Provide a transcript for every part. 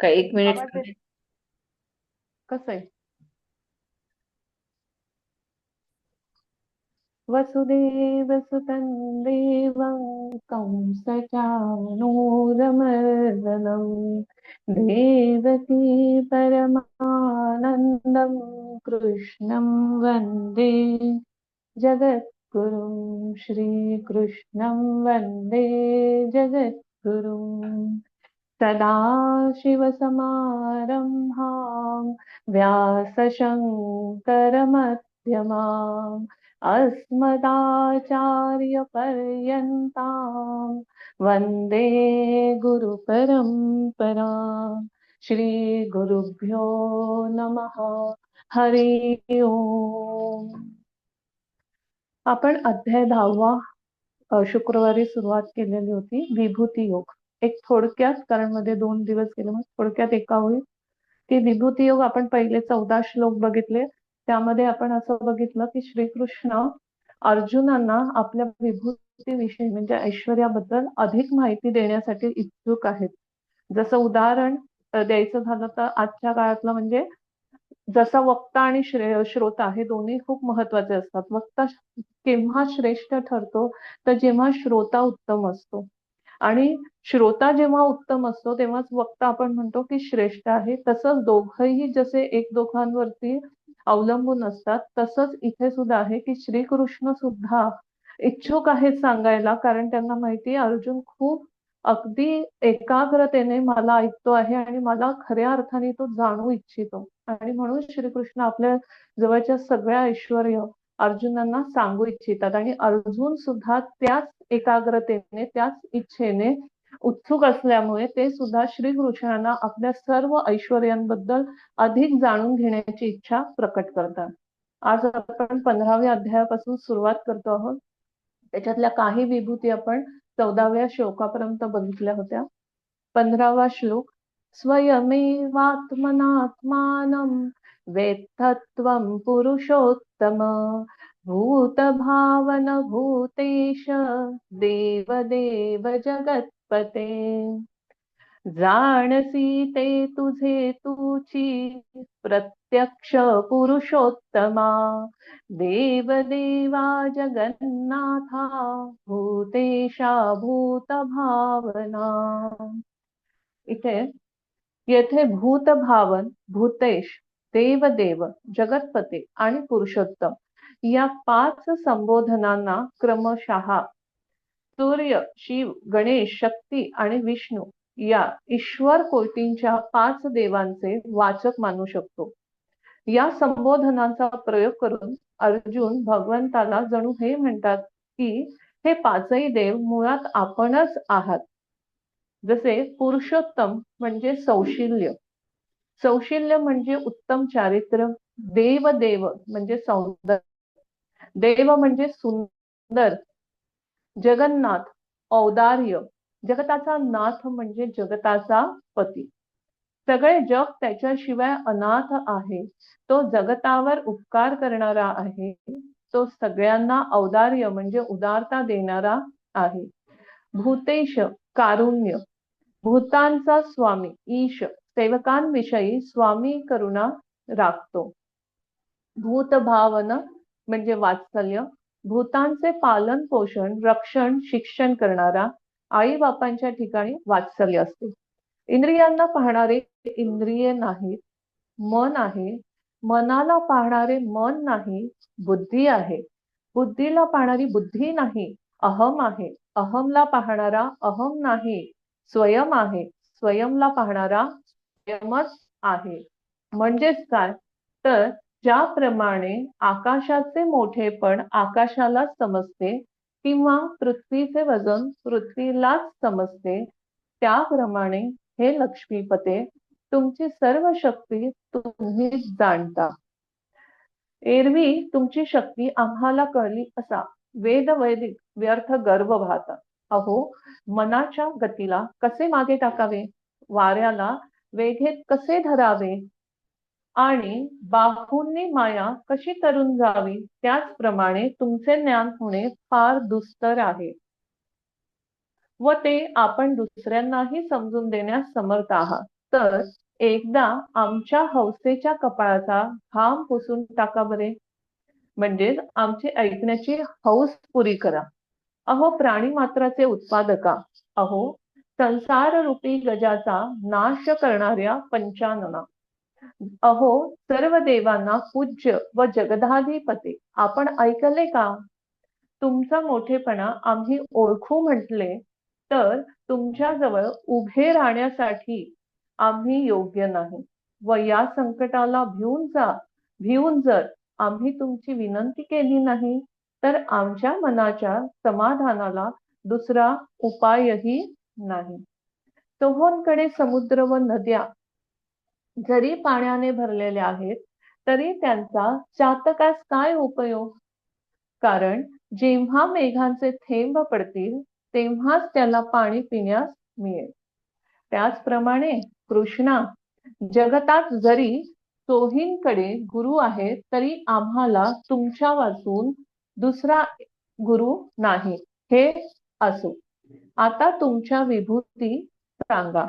का 1 मिनिट आवाज येत सांगते. कसं आहे? वसुदेवसुतं देवं कंसचाणूरमर्दनं देवकी परमानन्दं कृष्णं वन्दे जगद्गुरुं श्रीकृष्णं वन्दे जगद्गुरुं सदाशिवसमारम्भां व्यासशङ्करमध्यमाम् अस्मदाचार्यपर्यन्तां वन्दे गुरुपरम्पराम् श्रीगुरुभ्यो नमः. हरि ओम. आपण अध्याय 10वा शुक्रवारी सुरुवात केलेली होती. विभूती योग. एक थोडक्यात, कारण मध्ये 2 दिवस गेले, मग थोडक्यात एका होईल की विभूती योग आपण पहिले 14 श्लोक बघितले. त्यामध्ये आपण असं बघितलं की श्रीकृष्ण अर्जुनांना आपल्या विभूतीविषयी म्हणजे ऐश्वर्याबद्दल अधिक माहिती देण्यासाठी इच्छुक आहेत. जसं उदाहरण द्यायचं झालं तर आजच्या काळातलं म्हणजे जसा वक्ता आणि श्रोता हे दोन्ही खूप महत्वाचे असतात. वक्ता केव्हा श्रेष्ठ ठरतो तर जेव्हा श्रोता उत्तम असतो, आणि श्रोता जेव्हा उत्तम असतो तेव्हाच वक्ता आपण म्हणतो की श्रेष्ठ आहे. तसंच दोघंही जसे एक दोघांवरती अवलंबून असतात, तसंच इथे सुद्धा आहे की श्रीकृष्ण सुद्धा इच्छुक आहेत सांगायला, कारण त्यांना माहिती आहे अर्जुन खूप अगदी एकाग्रतेने मला ऐकतो आहे आणि मला खऱ्या अर्थाने तो जाणू इच्छितो, आणि म्हणून श्रीकृष्ण आपल्या जवळच्या सगळ्या ऐश्वर्य अर्जुनांना सांगू इच्छितात. आणि अर्जुन सुद्धा त्याच एकाग्रतेने त्याच इच्छेने उत्सुक असल्यामुळे ते सुद्धा श्रीकृष्णांना आपल्या सर्व ऐश्वर्यांबद्दल अधिक जाणून घेण्याची इच्छा प्रकट करतात. आज आपण 15व्या अध्यायापासून सुरुवात करतो आहोत. त्याच्यातल्या काही विभूती आपण 14व्या श्लोकापर्यंत बघितल्या होत्या. 15वा श्लोक. स्वयमेवात्मनात्मानं वेत्थत्वं पुरुषोत्तम भूतभावन भूतेश देवदेव जगत्पते. जाणसी ते तुझे तूची प्रत्यक्ष पुरुषोत्तमा देवदेवा जगन्नाथा भूतेशा भूतभावना. इथे येथे भूतभावन, भूतेश, देवदेव, जगतपते आणि पुरुषोत्तम या 5 संबोधनांना क्रमशः सूर्य, शिव, गणेश, शक्ती आणि विष्णू या ईश्वर कोटींच्या 5 देवांचे वाचक मानू शकतो. या संबोधनांचा प्रयोग करून अर्जुन भगवंताला जणू हे म्हणतात की हे 5ही देव मुळात आपणच आहात. जसे पुरुषोत्तम म्हणजे सौशील्य, सौशील्य म्हणजे उत्तम चारित्र्य, देव देव म्हणजे सौंदर्य, देव म्हणजे सुंदर, जगन्नाथ औदार्य, जगताचा नाथ म्हणजे जगताचा पती. सगळे जग त्याच्याशिवाय अनाथ आहे. तो जगतावर उपकार करणारा आहे. तो सगळ्यांना औदार्य म्हणजे उदारता देणारा आहे. भूतेश कारुण्य, भूतांचा स्वामी ईश, सेवकांविषयी स्वामी करुणा राखतो. भूतभावन म्हणजे वात्सल्य, भूतांचे पालन पोषण रक्षण शिक्षण करणारा. आई बापांच्या ठिकाणी वात्सल्य असते. इंद्रियांना पाहणारे इंद्रिये नाहीत, मन आहे. मनाला पाहणारे मन नाही, बुद्धी आहे. बुद्धीला पाहणारी बुद्धी नाही, अहम आहे. अहमला पाहणारा अहम नाही, स्वयं आहे. स्वयंला पाहणारा स्वयंच आहे. म्हणजेच काय तर ज्याप्रमाणे आकाशाचे मोठेपण आकाशाला समजते किंवा पृथ्वीचे वजन पृथ्वीलाच समजते, त्याप्रमाणे हे लक्ष्मीपते तुमची सर्व शक्ती तुम्हीच जाणता. एरवी तुमची शक्ती आम्हाला कळली असा वेद वैदिक व्यर्थ गर्व वाहता. अहो, मनाच्या गतीला कसे मागे टाकावे, वाऱ्याला वेगेत कसे धरावे आणि बाहूंनी माया कशी तरून जावी, त्याचप्रमाणे तुमचे ज्ञान होणे फार दुस्तर आहे व ते आपण दुसऱ्यांनाही समजून देण्यास समर्थ आहात. तर एकदा आमच्या हौसेच्या कपाळाचा घाम पुसून टाका बरे, म्हणजे आमची ऐकण्याची हौस पुरी करा. अहो प्राणी मात्राचे उत्पादका, अहो संसार रूपी गजाचा नाश करणाऱ्या पंचानना, अहो सर्व देवांना पूज्य व जगदाधिपती, आपण ऐकले का? तुमचा मोठेपणा आम्ही ओळखू म्हटले तर तुमच्याजवळ उभे राहण्यासाठी आम्ही योग्य नाही व या संकटाला भिवून जर आम्ही तुमची विनंती केली नाही तर आमच्या मनाच्या समाधानाला दुसरा उपायही नाही. सोहोंकडे समुद्र व नद्या जरी पाण्याने भरलेल्या आहेत तरी त्यांचा चातकास काय उपयोग? कारण जेव्हा मेघांचे थेंब पडतील तेव्हाच त्याला पाणी पिण्यास मिळेल. त्याचप्रमाणे कृष्णा, जगतात जरी चोहींकडे गुरु आहे तरी आम्हाला तुमच्या वाचून दुसरा गुरु नाही, हे असो. आता तुमच्या विभूती सांगा.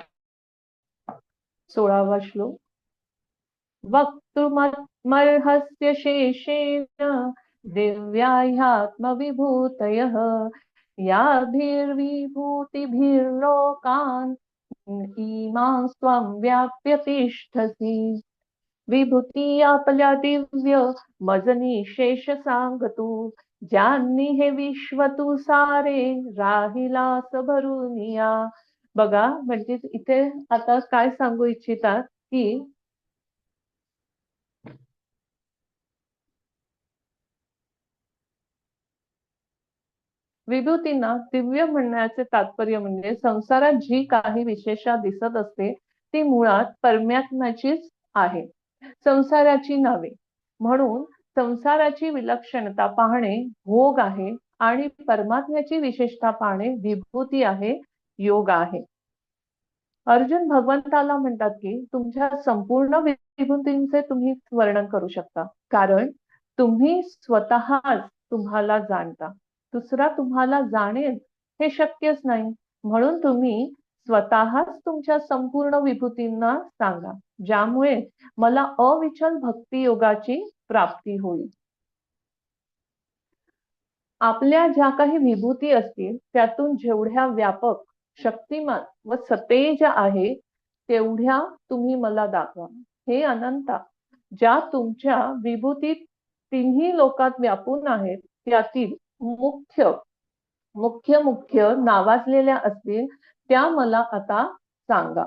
16वा श्लोक. वक्तुमर्हस्य शेषेण दिव्याह्यात्मविभूतयः याभिर्विभूतिभिर्लोकान् इमां स्वं व्याप्य तिष्ठसि. विभूती आपल्या दिव्य मजनी शेष सांगतू, ज्यांनी हे विश्व तू सारे राहिलास भरून या. बघा, म्हणजे इथे आता काय सांगू इच्छितात की विभूतींना दिव्य म्हणण्याचे तात्पर्य म्हणजे संसारात जी काही विशेषता दिसत असते ती मुळात परमात्म्याचीच आहे, संसाराची नव्हे. म्हणून संसाराची विलक्षणता पाहणे भोग आहे आणि परमात्म्याची विशेषता पाहणे विभूती आहे, योग आहे. अर्जुन भगवंताला म्हणतात की तुमच्या संपूर्ण विभूतींचे तुम्ही वर्णन करू शकता, कारण तुम्ही स्वतःच तुम्हाला जाणता. दुसरा तुम्हाला जाणेल हे शक्यच नाही. म्हणून तुम्ही स्वतःच तुमच्या संपूर्ण विभूतींना सांगा, ज्यामुळे मला अविचल भक्ती योगाची प्राप्ती होईल. आपल्या ज्या काही विभूती असतील त्यातून जेवढ्या व्यापक, शक्तिमान व सतेज आहे तेवढ्या तुम्ही मला दाखवा. हे अनंता, ज्या तुमच्या विभूती तिन्ही लोकात व्यापून आहेत त्यातील मुख्य मुख्य मुख्य नावाजलेल्या असतील त्या मला आता सांगा.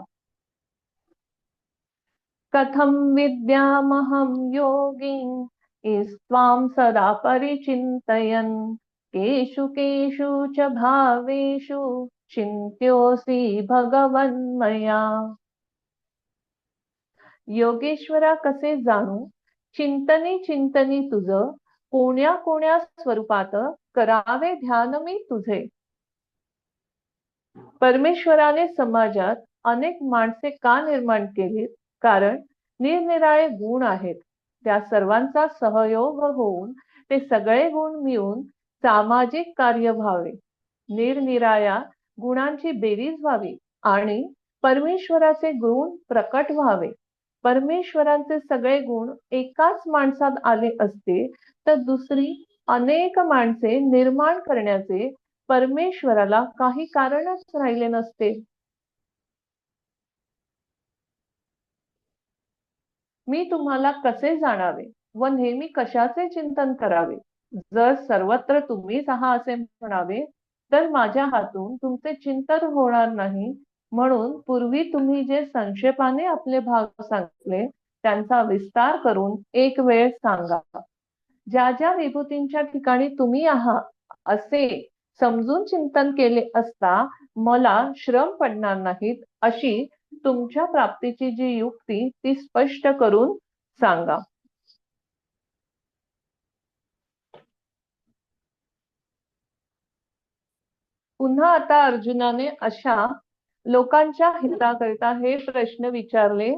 कथम विद्यामहं योगिं इस्त्वां सदा परिचिन्तयन् केषु केषु च भावेषु चिन्त्योऽसि भगवन्मया. योगेश्वरा कसे जाणू, चिंतनी चिंतनी तुझ, कोण्या कोण्या स्वरूपात करावे ध्यान मी तुझे. परमेश्वराने समाजात अनेक माणसे का निर्माण केली? कारण निरनिराळे गुण आहेत. त्या सर्वांचा सहयोग होऊन ते सगळे गुण मिळून सामाजिक कार्य व्हावे. निरनिराळ्या गुणांची बेरीज व्हावी आणि परमेश्वराचे गुण प्रकट व्हावे. परमेश्वराचे सगळे गुण एकाच माणसात आले असते तर दुसरी अनेक माणसे निर्माण करण्याचे परमेश्वराला काही कारणच राहिले नसते. मी तुम्हाला कसे जाणावे व नेहमी कशाचे चिंतन करावे? जर सर्वत्र तुम्हीच आहात असे म्हणावे तर माझ्या हातून तुमचे चिंतन होणार नाही. म्हणून पूर्वी तुम्ही जे संक्षेपाने आपले भाव सांगितले त्यांचा विस्तार करून एक वेळ सांगा. ज्या ज्या विभूतींच्या ठिकाणी तुम्ही आहात असे समजून चिंतन केले असता मला श्रम पडणार नाहीत अशी तुमच्या प्राप्तीची जी युक्ती ती स्पष्ट करून सांगा. पुन्हा आता अर्जुनाने अशा लोकांच्या हिताकरिता हे प्रश्न विचारले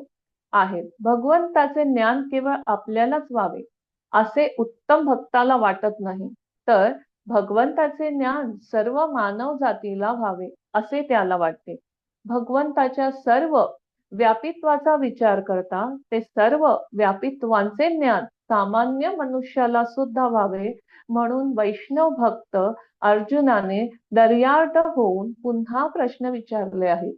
आहेत. भगवंताचे ज्ञान केवळ आपल्यालाच व्हावे असे उत्तम भक्ताला वाटत नाही, तर भगवंताचे ज्ञान सर्व मानव जातीला व्हावे असे त्याला वाटते. भगवंताच्या सर्व व्यापित्वाचा विचार करता ते सर्व व्यापित्वांचे ज्ञान सामान्य मनुष्याला सुद्धा व्हावे म्हणून वैष्णव भक्त अर्जुनाने दर्यार्द होऊन पुन्हा प्रश्न विचारले आहेत.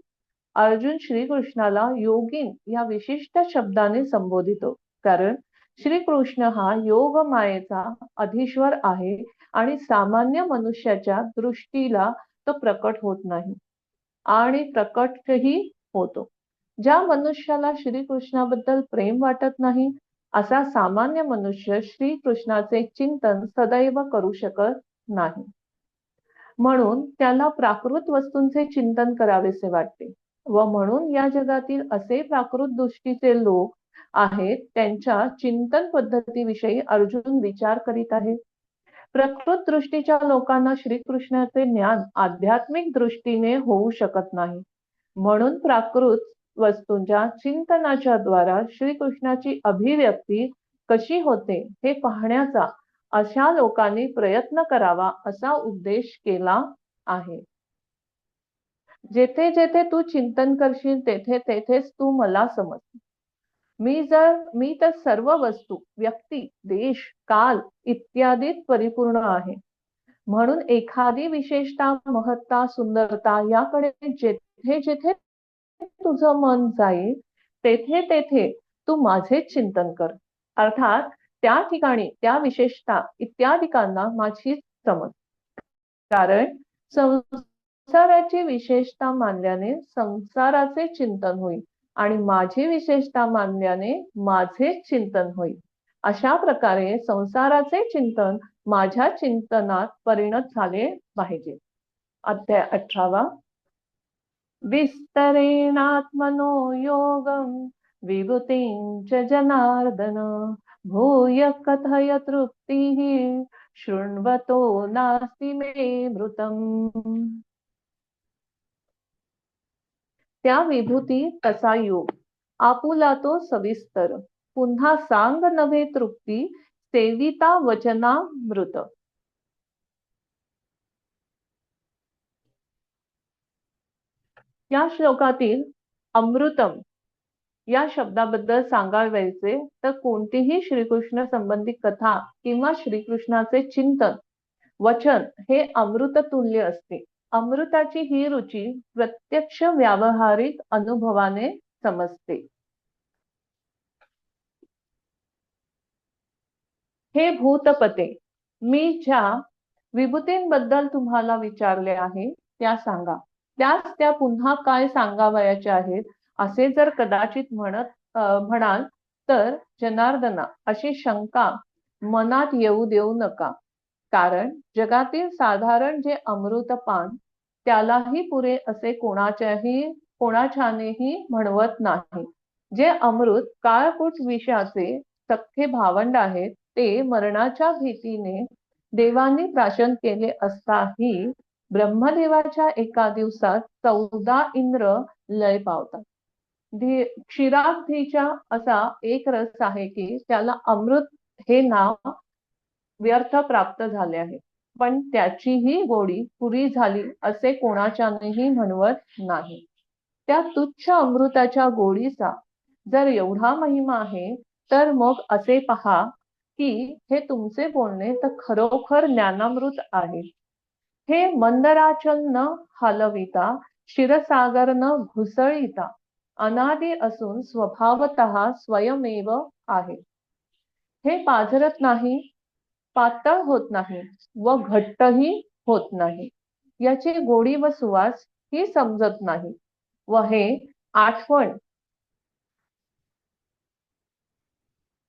अर्जुन श्रीकृष्णाला योगीन या विशिष्ट शब्दाने संबोधितो, कारण श्रीकृष्ण हा योग मायेचा अधीश्वर आहे आणि सामान्य मनुष्याच्या दृष्टीला तो प्रकट होत नाही आणि प्रकटही होतो. ज्या मनुष्याला श्रीकृष्णाबद्दल प्रेम वाटत नाही असा सामान्य मनुष्य श्रीकृष्णाचे चिंतन सदैव करू शकत नाही. म्हणून त्याला प्राकृत वस्तूंचे चिंतन करावेसे वाटते व म्हणून या जगातील असे प्राकृत दृष्टीचे लोक आहेत त्यांच्या चिंतन पद्धतीविषयी अर्जुन विचार करीत आहे. प्रकृत दृष्टीच्या लोकांना श्रीकृष्णाचे ज्ञान आध्यात्मिक दृष्टीने होऊ शकत नाही. म्हणून प्राकृत वस्तूंच्या चिंतनाच्या द्वारा श्रीकृष्णाची अभिव्यक्ती कशी होते हे पाहण्याचा अशा लोकांनी प्रयत्न करावा असा उद्देश केला आहे. जेथे जेथे तू चिंतन करशील तेथे तेथेच तू मला समज. मी तर सर्व वस्तू, व्यक्ती, देश, काल इत्यादीत परिपूर्ण आहे. म्हणून एखादी विशेषता, महत्ता, सुंदरता याकडे जेथे जेथे तुझं मन जाईल तेथे तेथे तू माझेच चिंतन कर. अर्थात त्या ठिकाणी त्या विशेषता इत्यादिकांना माझी समज. कारण संसाराची विशेषता मानल्याने संसाराचे चिंतन होईल आणि माझी विशेषता मानल्याने माझे चिंतन होईल. अशा प्रकारे संसाराचे चिंतन माझ्या चिंतनात परिणत झाले पाहिजे. अध्याय 18. विस्तरेणात्मनो योगं विभूतिं च जनार्दन भूय कथय तृप्तिः शृण्वतो नास्ति मे मृतम्. त्या विभूती तसा योग आपुला तो सविस्तर पुन्हा सांग नव्हे तृप्ती सेविता वचना मृत. या श्लोकातील अमृतम या शब्दाबद्दल सांगायचे तर कोणतीही श्रीकृष्ण संबंधी कथा किंवा श्रीकृष्णाचे चिंतन वचन हे अमृत तुल्य असते. अमृताची ही रुची प्रत्यक्ष व्यावहारिक अनुभवाने समजते. हे भूतपते, मी ज्या विभूतींबद्दल तुम्हाला विचारले आहे त्या सांगा. त्या पुन्हा काय सांगावयाच्या आहेत असे जर कदाचित म्हणाल तर जनार्दना अशी शंका मनात येऊ देऊ नका. कारण जगातील साधारण जे अमृतपान त्यालाही पुरे असे कोणाच्यानेही म्हणवत नाही. जे अमृत काळकूट विषाचे सख्खे भावंड आहेत ते मरणाच्या भीतीने देवांनी प्राशन केले असताही ब्रह्मदेवाच्या एका दिवसात 14 इंद्र लय पावतात. क्षीराब्धीचा असा एक रस आहे की त्याला अमृत हे नाव व्यर्थ प्राप्त झाले आहे, पण त्याचीही गोडी पुरी झाली असे कोणाच्यानेही म्हणवत नाही. त्या तुच्छ अमृताच्या गोडीचा जर एवढा महिमा आहे तर मग असे पहा की हे तुमचे बोलणे तर खरोखर ज्ञानामृत आहे. हे मंदराचल न हलविता क्षीरसागर न घुसळिता अनादि असून स्वभावतः स्वयमेव आहे. हे पाझरत नाही, पातळ होत नाही व घट्टही होत नाही. याची गोडी व सुवास ही समजत नाही व हे आठवण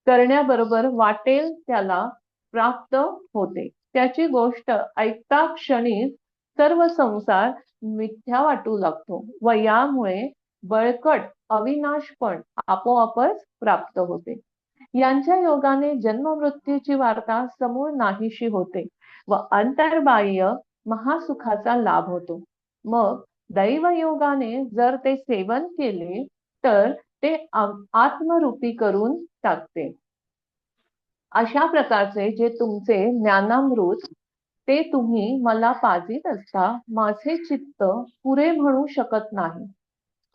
करण्याबरोबर वाटेल त्याला प्राप्त होते. त्याची गोष्ट ऐकता क्षणी सर्व संसार मिथ्या वाटू लागतो व यामुळे बळकट अविनाशपण आपोआपच प्राप्त होते. यांच्या योगाने जन्म मृत्यूची वार्ता समूळ नाहीशी होते व अंतर्बाह्य महासुखाचा लाभ होतो. मग दैवयोगाने जर ते सेवन केले तर ते आत्मरूपी करून टाकते. अशा प्रकारचे जे तुमचे ज्ञानामृत ते तुम्ही मला पाजीत असता माझे चित्त पुरे म्हणू शकत नाही.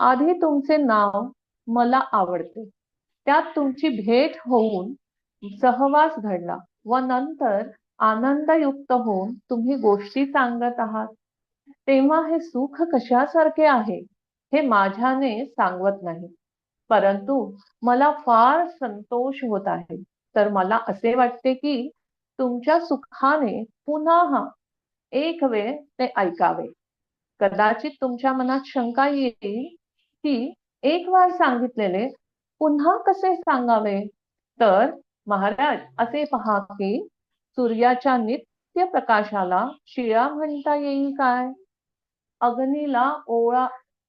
आधी तुमचे नाव मला आवडते. त्यात तुमची भेट होऊन सहवास घडला व नंतर आनंदयुक्त होऊन तुम्ही गोष्टी सांगत आहात, तेव्हा हे सुख कशासारखे आहे हे माझ्याने सांगत नाही, परंतु मला फार संतोष होत आहे. तर मला असे वाटते की तुमच्या सुखाने पुन्हा एक वेळ ते ऐकावे. कदाचित तुमच्या मनात शंका येईल की एक वार सांगितलेले पुन्हा कसे सांगावे. तर महाराज, असे पहा की सूर्याच्या नित्य प्रकाशाला शिळा म्हणता येईल काय? अग्नीला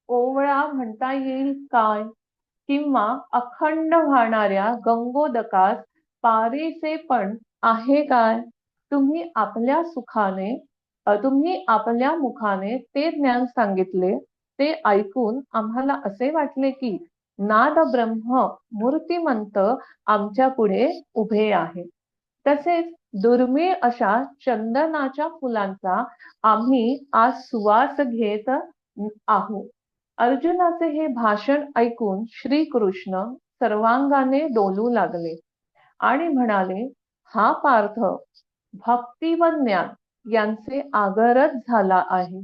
ओवळा म्हणता येईल काय? किंवा अखंड वाहणाऱ्या गंगोदकास पारीचे पण आहे काय? तुम्ही आपल्या मुखाने ते ज्ञान सांगितले, ते ऐकून आम्हाला असे वाटले की नाद ब्रह्म मूर्तिमंत आमच्या पुढे उभे आहे. तसेच दुर्मिळ अशा चंदनाच्या फुलांचा आम्ही आज सुवास घेत आहोत. अर्जुनाचे हे भाषण ऐकून श्रीकृष्ण सर्वांगाने डोलू लागले आणि म्हणाले, हा पार्थ, भक्ती व ज्ञान यांचे आगरच झाला आहे.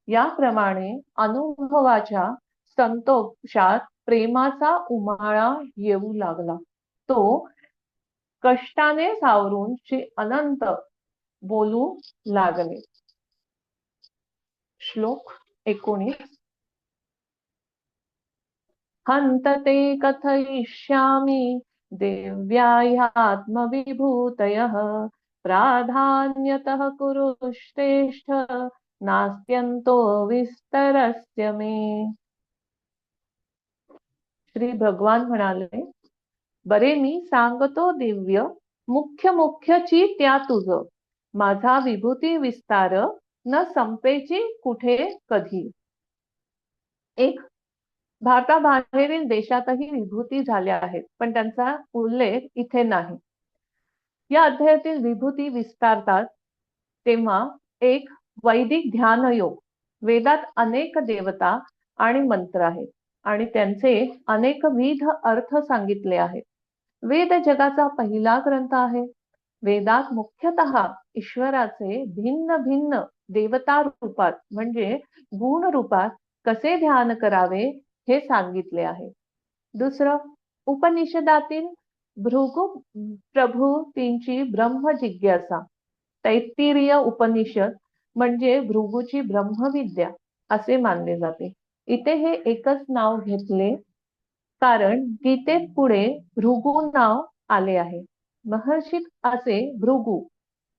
याप्रमाणे अनुभवाच्या संतोषात प्रेमाचा उमाळा येऊ लागला. तो कष्टाने सावरून श्री अनंत बोलू लागले. श्लोक 19. हन्तते कथयिष्यामि दिव्याह्यात्मविभूतयः प्राधान्यतः कुरुश्रेष्ठ नास्त्यन्तो विस्तरस्य मे. श्री भगवान म्हणाले, बरे मी सांगतो दिव्य मुख्य त्या तुझ, माझा विभूती विस्तार न संपेची कुठे कधी. एक, भारताबाहेरील देशातही विभूती झाल्या आहेत, पण त्यांचा उल्लेख इथे नाही. या अध्यायातील विभूती विस्तारतात तेव्हा एक, वैदिक ध्यान योग. वेदात अनेक देवता आणि मंत्र आहेत आणि त्यांचे अनेकविध अर्थ सांगितले आहेत. वेद जगाचा पहिला ग्रंथ आहे. वेदात मुख्यतः ईश्वराचे भिन्न भिन्न देवता रूपात म्हणजे गुण रूपात कसे ध्यान करावे हे सांगितले आहे. दुसरं, उपनिषदातील भृगु प्रभूतींची ब्रह्म जिज्ञासा. तैत्तिरीय उपनिषद म्हणजे भृगूची ब्रह्मविद्या असे मानले जाते. इथे हे एकच नाव घेतले कारण गीतेत पुढे भृगु नाव आले आहे. महर्षी असे भृगु.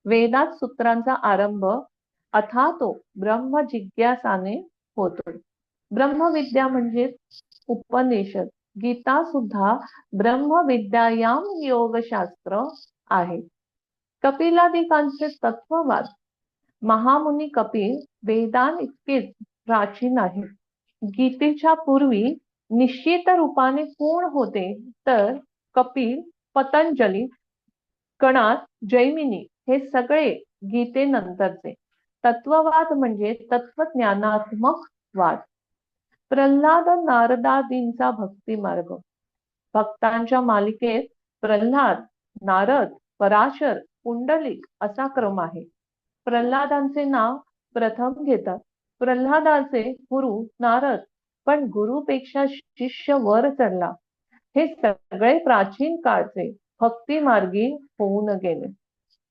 वेदात सूत्रांचा आरंभ अथातो ब्रह्म जिज्ञासाने होतो. ब्रह्मविद्या म्हणजे उपनिषद. गीता सुद्धा ब्रह्मविद्यायाम योगशास्त्र आहे. कपिलादिकांचे तत्ववाद. महामुनी कपिल वेदांत इतकेच प्राचीन आहे. गीतेच्या पूर्वी निश्चित रूपाने कोण होते तर कपिल, पतंजली, कणाद, जैमिनी हे सगळे गीतेनंतरचे. तत्ववाद म्हणजे तत्वज्ञानात्मक वाद. प्रल्हाद नारदादींचा भक्ती मार्ग. भक्तांच्या मालिकेत प्रल्हाद, नारद, पराशर, पुंडलिक असा क्रम आहे. प्रल्हादांचे नाव प्रथम घेतात. प्रल्हादाचे गुरु नारद, पण गुरुपेक्षा शिष्य वर चढला. हे सगळे प्राचीन काळचे भक्ती मार्गी होऊन गेले.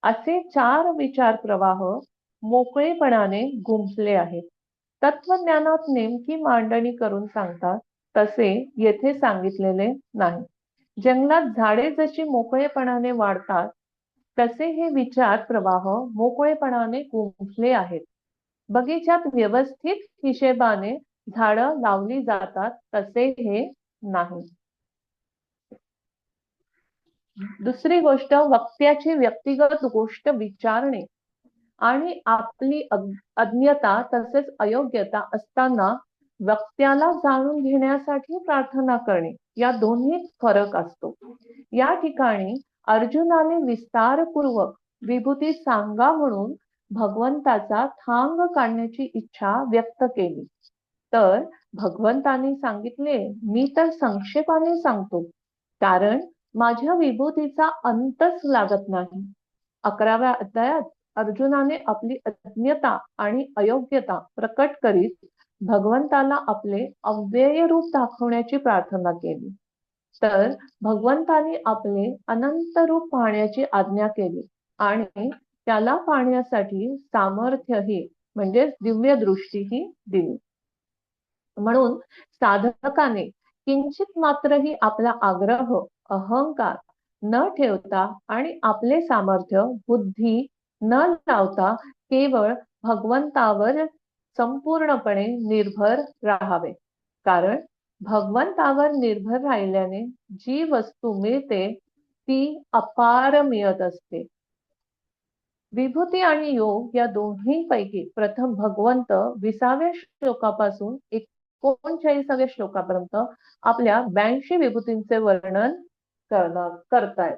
असे 4 विचार प्रवाह मोकळेपणाने गुंफले आहेत. तत्वज्ञानात नेमकी मांडणी करून सांगतात तसे येथे सांगितलेले नाही. जंगलात झाडे जशी मोकळेपणाने वाढतात तसे हे विचार प्रवाह मोकळेपणाने गुंफले आहेत. बगीच्यात व्यवस्थित हिशेबाने झाडं लावली जातात तसे हे नाही. दुसरी गोष्ट, वक्त्याची व्यक्तिगत गोष्ट विचारणे आणि आपली अज्ञता तसेच अयोग्यता असताना वक्त्याला जाणून घेण्यासाठी प्रार्थना करणे या दोन्हीत फरक असतो. या ठिकाणी अर्जुनाने विस्तारपूर्वक विभूती सांगा म्हणून भगवंताचा थांग काढण्याची इच्छा व्यक्त केली, तर भगवंतांनी सांगितले, मी तर संक्षेपाने सांगतो, कारण माझ्या विभूतीचा अंतच लागत नाही. 11व्या अध्यायात अर्जुनाने आपली अज्ञता आणि अयोग्यता प्रकट करीत भगवंताला आपले अव्यय रूप दाखवण्याची प्रार्थना केली. तर भगवंतांनी आपले अनंत रूप पाहण्याची आज्ञा केली आणि त्याला पाहण्यासाठी सामर्थ्यही म्हणजे दिव्य दृष्टीही दिली. म्हणून साधकाने किंचित मात्रही आपला आग्रह, अहंकार न ठेवता आणि आपले सामर्थ्य, बुद्धी न लावता केवळ भगवंतावर संपूर्णपणे निर्भर राहावे. कारण भगवंतावर निर्भर राहिल्याने जी वस्तू मिळते ती अपार मिळत असते. विभूती आणि योग या दोन्हीपैकी प्रथम भगवंत 20व्या श्लोकापासून 39व्या श्लोकापर्यंत आपल्या 82 विभूतींचे वर्णन करतायत.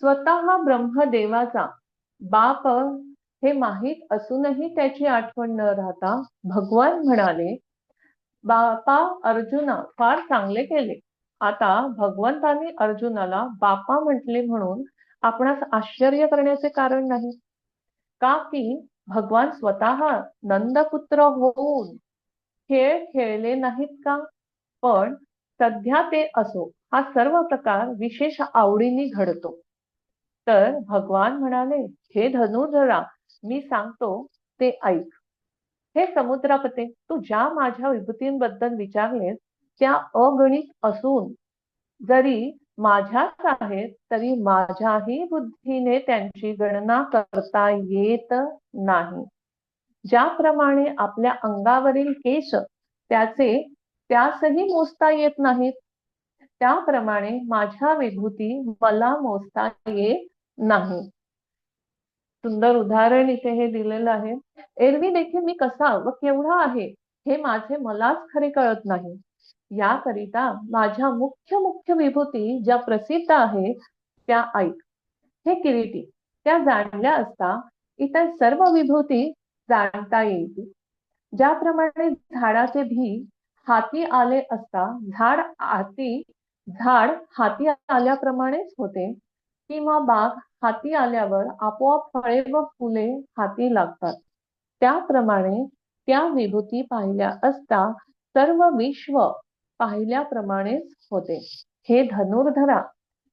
स्वतः ब्रह्मदेवाचा बाप हे माहीत असूनही त्याची आठवण न राहता भगवान म्हणाले, बापा अर्जुना फार चांगले केले. आता भगवंतांनी अर्जुनाला बापा म्हटले म्हणून आपणास आश्चर्य करण्याचे कारण नाही का, की भगवान स्वतः नंदपुत्र होऊन खेळ खेळले नाहीत का? पण सध्या ते असो, हा सर्व प्रकार विशेष आवडीने घडतो. तर भगवान म्हणाले, हे धनुर्धरा, मी सांगतो ते ऐक. हे समुद्रापते, तू ज्या माझ्या विभूतींबद्दल विचारलेस त्या अगणित असून जरी माझ्याच आहेत तरी माझ्याही बुद्धीने त्यांची गणना करता येत नाही. ज्याप्रमाणे आपल्या अंगावरील केश त्यासही मोजता येत नाहीत, त्याप्रमाणे माझ्या विभूती मला मोजता येत नाही. सुंदर उदाहरण इथे हे दिलेलं आहे. एरवी देखील मी कसा व केवढा आहे हे माझे मलाच खरे कळत नाही. याकरिता माझ्या मुख्य विभूती ज्या प्रसिद्ध आहेत त्या ऐक. हे किरीटी, त्या जाणल्या असता इतर सर्व विभूती जाणता येईल. ज्याप्रमाणे झाडाचे बी हाती आले असता झाड हाती आल्याप्रमाणेच होते, किंवा बाग हाती आल्यावर आपोआप फळे व फुले हाती लागतात, त्याप्रमाणे त्या विभूती पाहिल्या असता सर्व विश्व पाहिल्याप्रमाणेच होते. हे धनुर्धरा,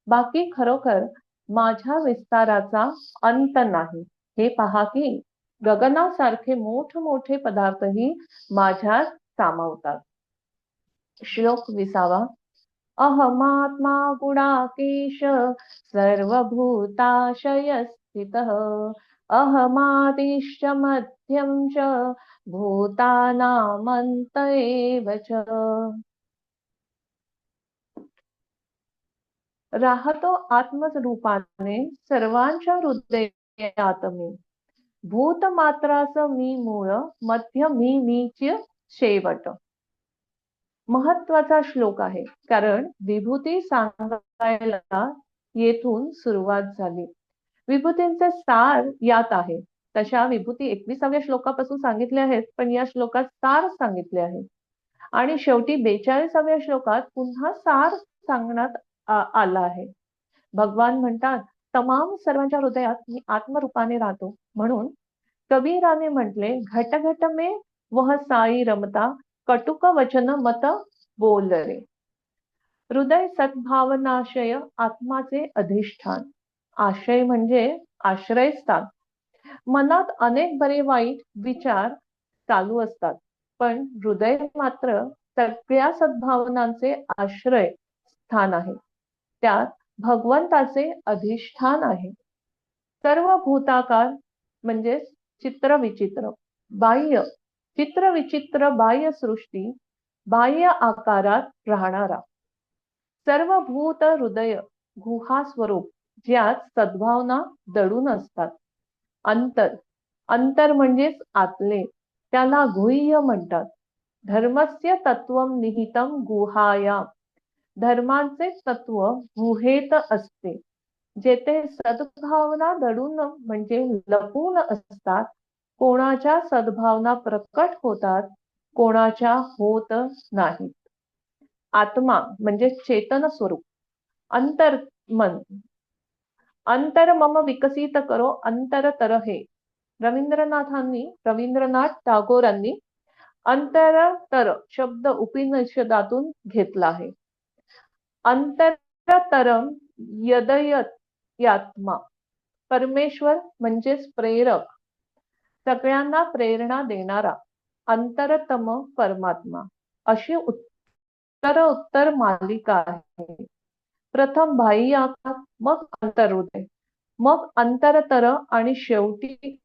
बाकी खरोखर माझ्या विस्ताराचा अंत नाही. हे पहा की गगनासारखे मोठमोठे पदार्थही माझ्यात सामावतात. श्लोक 20. अहमात्मा गुडाकेश सर्वभूताशय स्थितः अहमादिश्च मध्यम च भूतानामंत एव च. राहतो आत्मरूपाने सर्वांच्या हृदयात मी. भूत मात्रास मी मूळ, मध्य मीच शेवट. महत्वाचा श्लोक आहे, कारण विभूती सांगायला येथून सुरुवात झाली. विभूतींचे सार यात आहे. तशा विभूती 21व्या श्लोकापासून सांगितल्या आहेत, पण या श्लोकात सार सांगितले आहे. आणि शेवटी 42व्या श्लोकात पुन्हा सार सांगण्यात आला आहे. भगवान म्हणतात, तमाम सर्वांच्या हृदयात मी आत्मरूपाने राहतो. म्हणून कबीराने म्हटले, घट घट में वह साई रमता, कटुक वचन मत बोल रे. हृदय सद्भावनाशय आत्माचे अधिष्ठान. आशय म्हणजे आश्रयस्थान. मनात अनेक बरे वाईट विचार चालू असतात, पण हृदय मात्र सगळ्या सद्भावनांचे आश्रय स्थान आहे. त्यात भगवंताचे अधिष्ठान आहे. सर्व भूताकार म्हणजे चित्रविचित्र बाह्य सृष्टी, बाह्य आकारात राहणारा सर्व भूत हृदय गुहा स्वरूप, ज्यात सद्भावना दडून असतात. अंतर म्हणजेच आतले, त्याला गुह्य म्हणतात. धर्मस्य तत्वम निहितम गुहायाम. धर्माचे तत्व गुहेत असते. जेथे सद्भावना दडून म्हणजे लपून असतात, कोणाच्या सद्भावना प्रकट होतात कोणाच्या होत नाहीत. आत्मा म्हणजे चेतन स्वरूप, अंतर्मन, अंतर मम विकसित करो अंतरतर हे. रवींद्रनाथ टागोरांनी अंतरतर शब्द उपनिषदातून घेतला आहे. अंतरतरम यदयात्मा, परमेश्वर म्हणजेच प्रेरक, सगळ्यांना प्रेरणा देणारा अंतरतम परमात्मा, अशी उत्तर मालिका आहे. प्रथम बाह्य आकार, मग अंतर्हृदय, मग अंतरतर आणि शेवटी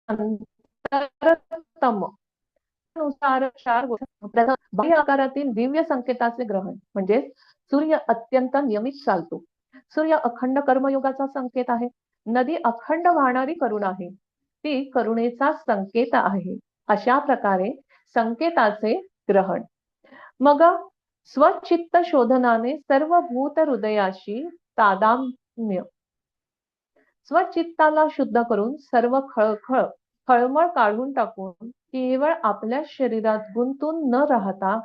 अंतरतम नुसार बाह्य आकारातील दिव्य संकेताचे ग्रहण म्हणजे सूर्य अत्यंत नियमित चालतो. सूर्य अखंड कर्मयोगाचा संकेत आहे. नदी अखंड वाहणारी करुणा आहे, ती करुणेचा संकेत आहे. अशा प्रकारे संकेताचे ग्रहण. मग स्वचित्त शोधनाने सर्व भूत हृदयाशी तादात्म्य, स्वचित्ताला शुद्ध करून सर्व खळमळ काढून टाकून केवळ आपल्या शरीरात गुंतून न राहता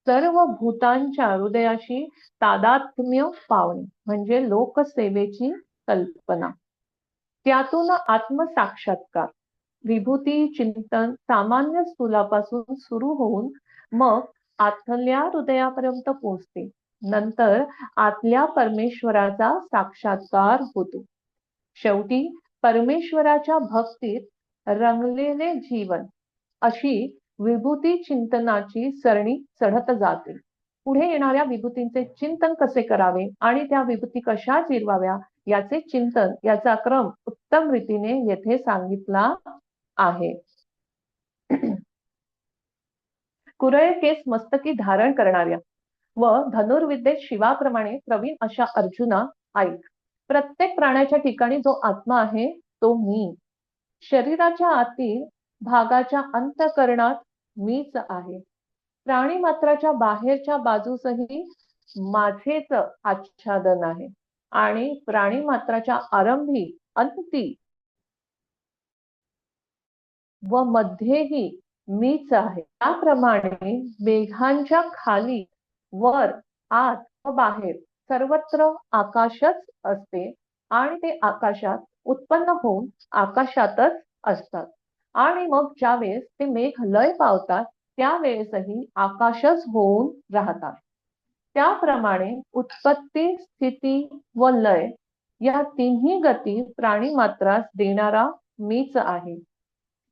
सर्व भूतांच्या हृदयाशी तादात्म्य पावणे म्हणजे लोकसेवेची कल्पना. त्यातून आत्मसाक्षात्कार, विभूती चिंतन सामान्य स्थूलापासून सुरू होऊन मग आतल्या हृदयापर्यंत पोहोचते. नंतर आतल्या परमेश्वराचा साक्षात्कार होतो. शेवटी परमेश्वराच्या भक्तीत रंगलेले जीवन, अशी विभूती चिंतनाची सरणी चढत जाते. पुढे येणाऱ्या विभूतींचे चिंतन कसे करावे आणि त्या विभूती कशा जिरवाव्या याचे चिंतन, याचा क्रम उत्तम रीतीने येथे सांगितला आहे. कुरळे केस मस्तकी धारण करणाऱ्या व धनुर्विद्येत शिवाप्रमाणे प्रवीण अशा अर्जुना, ऐक. प्रत्येक प्राण्याच्या ठिकाणी जो आत्मा आहे तो मी. शरीराच्या आतील भागाच्या अंतःकरणात मीच आहे. प्राणी मात्राच्या बाहेरच्या बाजूसही माझेच आच्छादन आहे आणि प्राणी मात्राच्या आरंभी, अंती व मध्येही मीच आहे. त्याप्रमाणे मेघांच्या खाली, वर, आत व बाहेर सर्वत्र आकाशच असते आणि ते आकाशात उत्पन्न होऊन आकाशातच असतात आणि मग ज्यावेळेस ते मेघ लय पावतात त्यावेळेसही आकाशच होऊन राहतात. त्याप्रमाणे उत्पत्ती, स्थिती व लय या तिन्ही गती प्राणी मात्रास देणारा मीच आहे.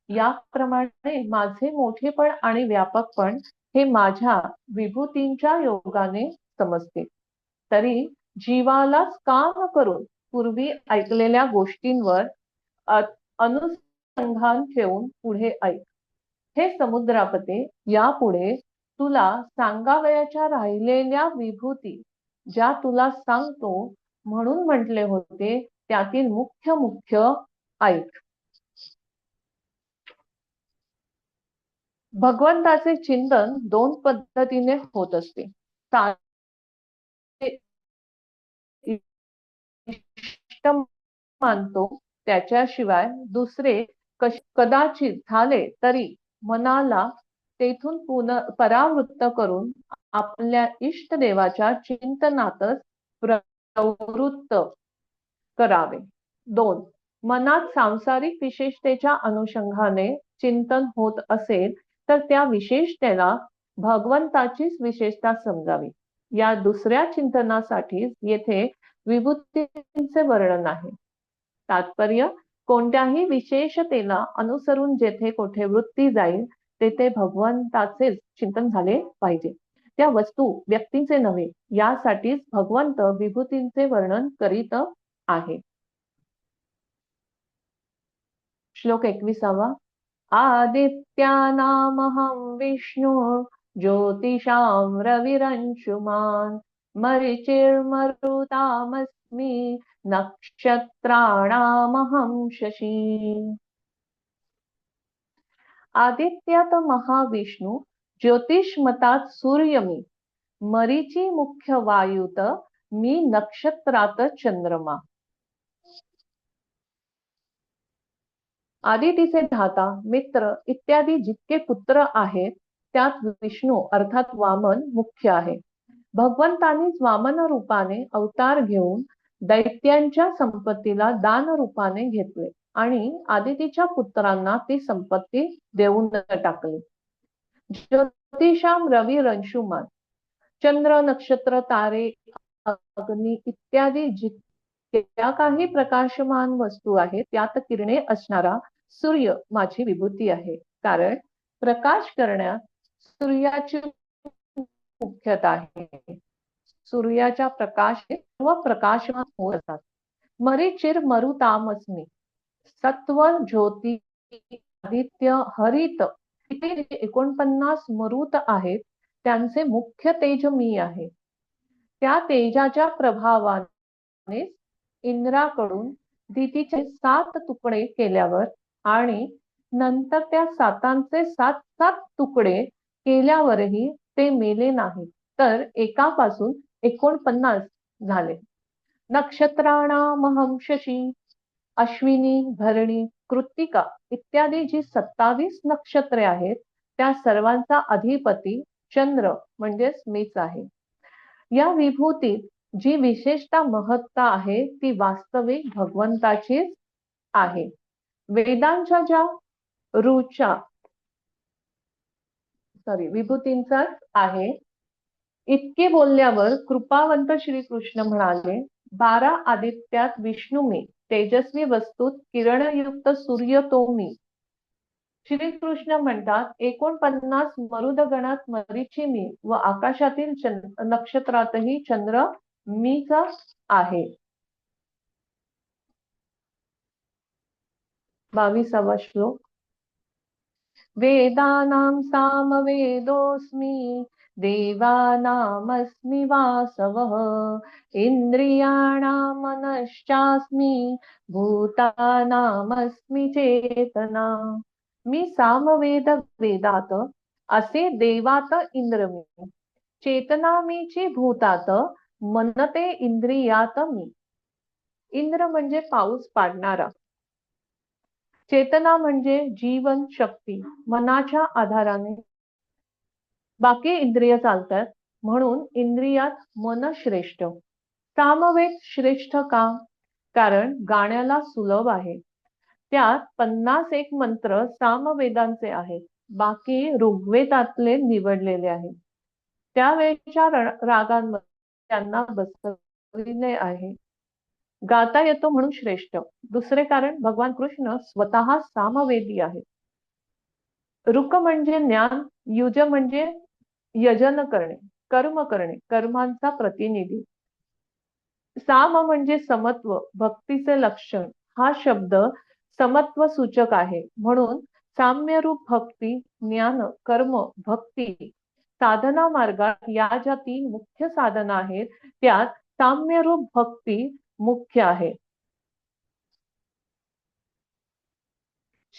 याप्रमाणे माझे मोठेपण आणि व्यापकपण हे माझ्या विभूतींच्या योगाने समजते. तरी जीवालाच काम करून पूर्वी ऐकलेल्या गोष्टींवर अनुसंधान ठेवून पुढे ऐक. हे समुद्रापते, यापुढे तुला सांगावयाच्या राहिलेल्या विभूती ज्या तुला सांगतो म्हणून म्हटले होते त्यातील मुख्य ऐक. भगवंताचे चिंतन दोन पद्धतीने होत असते. इष्ट मानतो त्याच्याशिवाय दुसरे कदाचित झाले तरी मनाला तेथून परावृत्त करून आपल्या इष्ट देवाच्या चिंतनातच प्रवृत्त करावे. 2. मनात सांसारिक विशेषतेच्या अनुषंगाने चिंतन होत असेल तर त्या विशेषतेला भगवंताचीच विशेषता समजावी. या दुसऱ्या चिंतनासाठी येथे विभूतींचे वर्णन आहे. तात्पर्य, कोणत्याही विशेषतेला अनुसरून जेथे कोठे वृत्ती जाईल तेथे भगवंताचेच चिंतन झाले पाहिजे. त्या वस्तू व्यक्तींचे नव्हे, यासाठीच भगवंत विभूतींचे वर्णन करीत आहे. श्लोक 21. आदित्यानामहं विष्णु ज्योतिषां रविरंशुमान् मरीचिर्मरुतामस्मि नक्षत्राणामहं शशी. आदित्यात महाविष्णू, ज्योतिषमतात सूर्य मी, मरीची मुख्य वायूत मी, नक्षत्रात चंद्रमा. आदितीचे धाता, मित्र इत्यादी जितके पुत्र आहेत त्यात विष्णू अर्थात वामन मुख्य आहे. भगवंतांनीच वामन रूपाने अवतार घेऊन दैत्यांच्या संपत्तीला दान रूपाने घेतले आणि आदितीच्या पुत्रांना ती संपत्ती देऊन टाकली. ज्योतिषाम रवी रंशुमान, चंद्र नक्षत्र तारे अग्नी इत्यादी जितक्या काही प्रकाशमान वस्तू आहेत त्यात किरणे असणारा सूर्य माझी विभूती आहे. कारण प्रकाश करण्यात सूर्याची मुख्यता आहे. सूर्याच्या प्रकाश व प्रकाशमान होत असतात. मरीचिर मरुतामस्मी, सत्व ज्योती आदित्य हरित इथे 49 मरुत आहेत त्यांचे मुख्य तेज मी आहे. त्या तेजाच्या प्रभावाने इंद्राकडून दितीचे 7 तुकडे केल्यावर आणि नंतर त्या 7 7 तुकडे केल्यावरही ते मेले नाही, तर एकापासून 49 झाले. नक्षत्राणामहं शशी, अश्विनी भरणी कृत्तिका इत्यादी जी 27 नक्षत्रे आहेत त्या सर्वांचा अधिपती चंद्र म्हणजेच मीच आहे. या विभूतीत जी विशेषता महत्ता आहे ती वास्तविक भगवंताचीच आहे. वेदांच्या ज्या ऋचा विभूतींचाच आहे. इतके बोलल्यावर कृपावंत श्रीकृष्ण म्हणाले, 12 आदित्यात विष्णू मी, तेजस्वी वस्तूत किरणयुक्त सूर्य तो मी. श्रीकृष्ण म्हणतात 49 मरुदगणात मरीची मी व आकाशातील नक्षत्रातही चंद्र मीच आहे. 22वा श्लोक. वेदानां सामवेदोऽस्मि, देवानामस्मि वासवः, इंद्रियाणां मनश्चास्मि, भूतानामस्मि चेतना. मी सामवेद वेदात, असे देवात इंद्र मी, चेतना मीची भूतात, मनते इंद्रियात मी. इंद्र म्हणजे पाऊस पाडणारा, चेतना म्हणजे जीवन शक्ती, मनाच्या आधाराने बाकी इंद्रिय चालतात, म्हणून इंद्रियात मन श्रेष्ठ. सामवेद श्रेष्ठ का? कारण गाण्याला सुलभ आहे. त्यात 51 मंत्र सामवेदांचे आहेत, बाकी ऋग्वेदातले निवडलेले आहेत. त्यावेळच्या रागांमध्ये त्यांना बसविले आहे. गाता येतो म्हणून श्रेष्ठ. दुसरे कारण भगवान कृष्ण स्वतः सामवेदी आहे. रुक म्हणजे ज्ञान, युज म्हणजे यजन करणे, कर्म करणे, कर्मांचा प्रतिनिधी. साम म्हणजे समत्व, भक्तीचे लक्षण. हा शब्द समत्व सूचक आहे, म्हणून साम्यरूप भक्ती, ज्ञान, कर्म, भक्ती साधना मार्गात या ज्या 3 मुख्य साधना आहेत त्यात साम्यरूप भक्ती मुख्य आहे.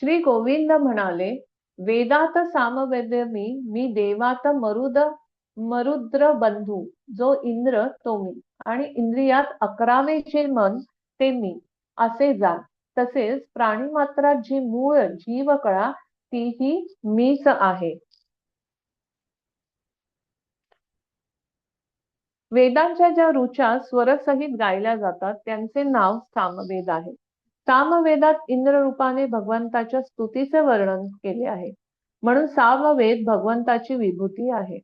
श्री गोविंद म्हणाले, वेदात सामवेद मी देवात मरुद्र बंधू, जो इंद्र तो मी, आणि इंद्रियात 11वे मन ते मी असे जाण. तसेच प्राणीमात्रात जी मूळ जीवकळा तीही मीच आहे. वेदांच्या ज्या ऋचा स्वरसहित गायल्या जातात त्यांचे नाव सामवेद आहे. सामवेदात इंद्र रूपाने भगवंताच्या स्तुतीचे वर्णन केले आहे, म्हणून सामवेद भगवंताची विभूती आहे.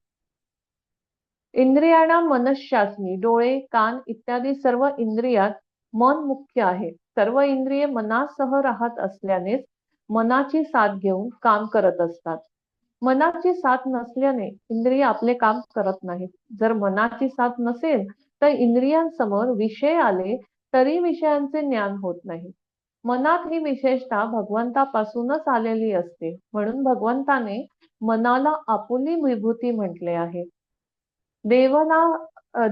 इंद्रियांना मनश्शास्मी, डोळे, कान इत्यादी सर्व इंद्रियात मन मुख्य आहे. सर्व इंद्रिये मनासह राहत असल्यानेच मनाची साथ घेऊन काम करत असतात. मनाची साथ नसल्याने इंद्रिय आपले काम करत नाहीत. जर मनाची साथ नसेल तर इंद्रियांसमोर विषय आले तरी विषयांचे ज्ञान होत नाही. मनात ही विशेषता भगवंतापासूनच आलेली असते, म्हणून भगवंताने मनाला आपुली विभूती म्हटले आहे.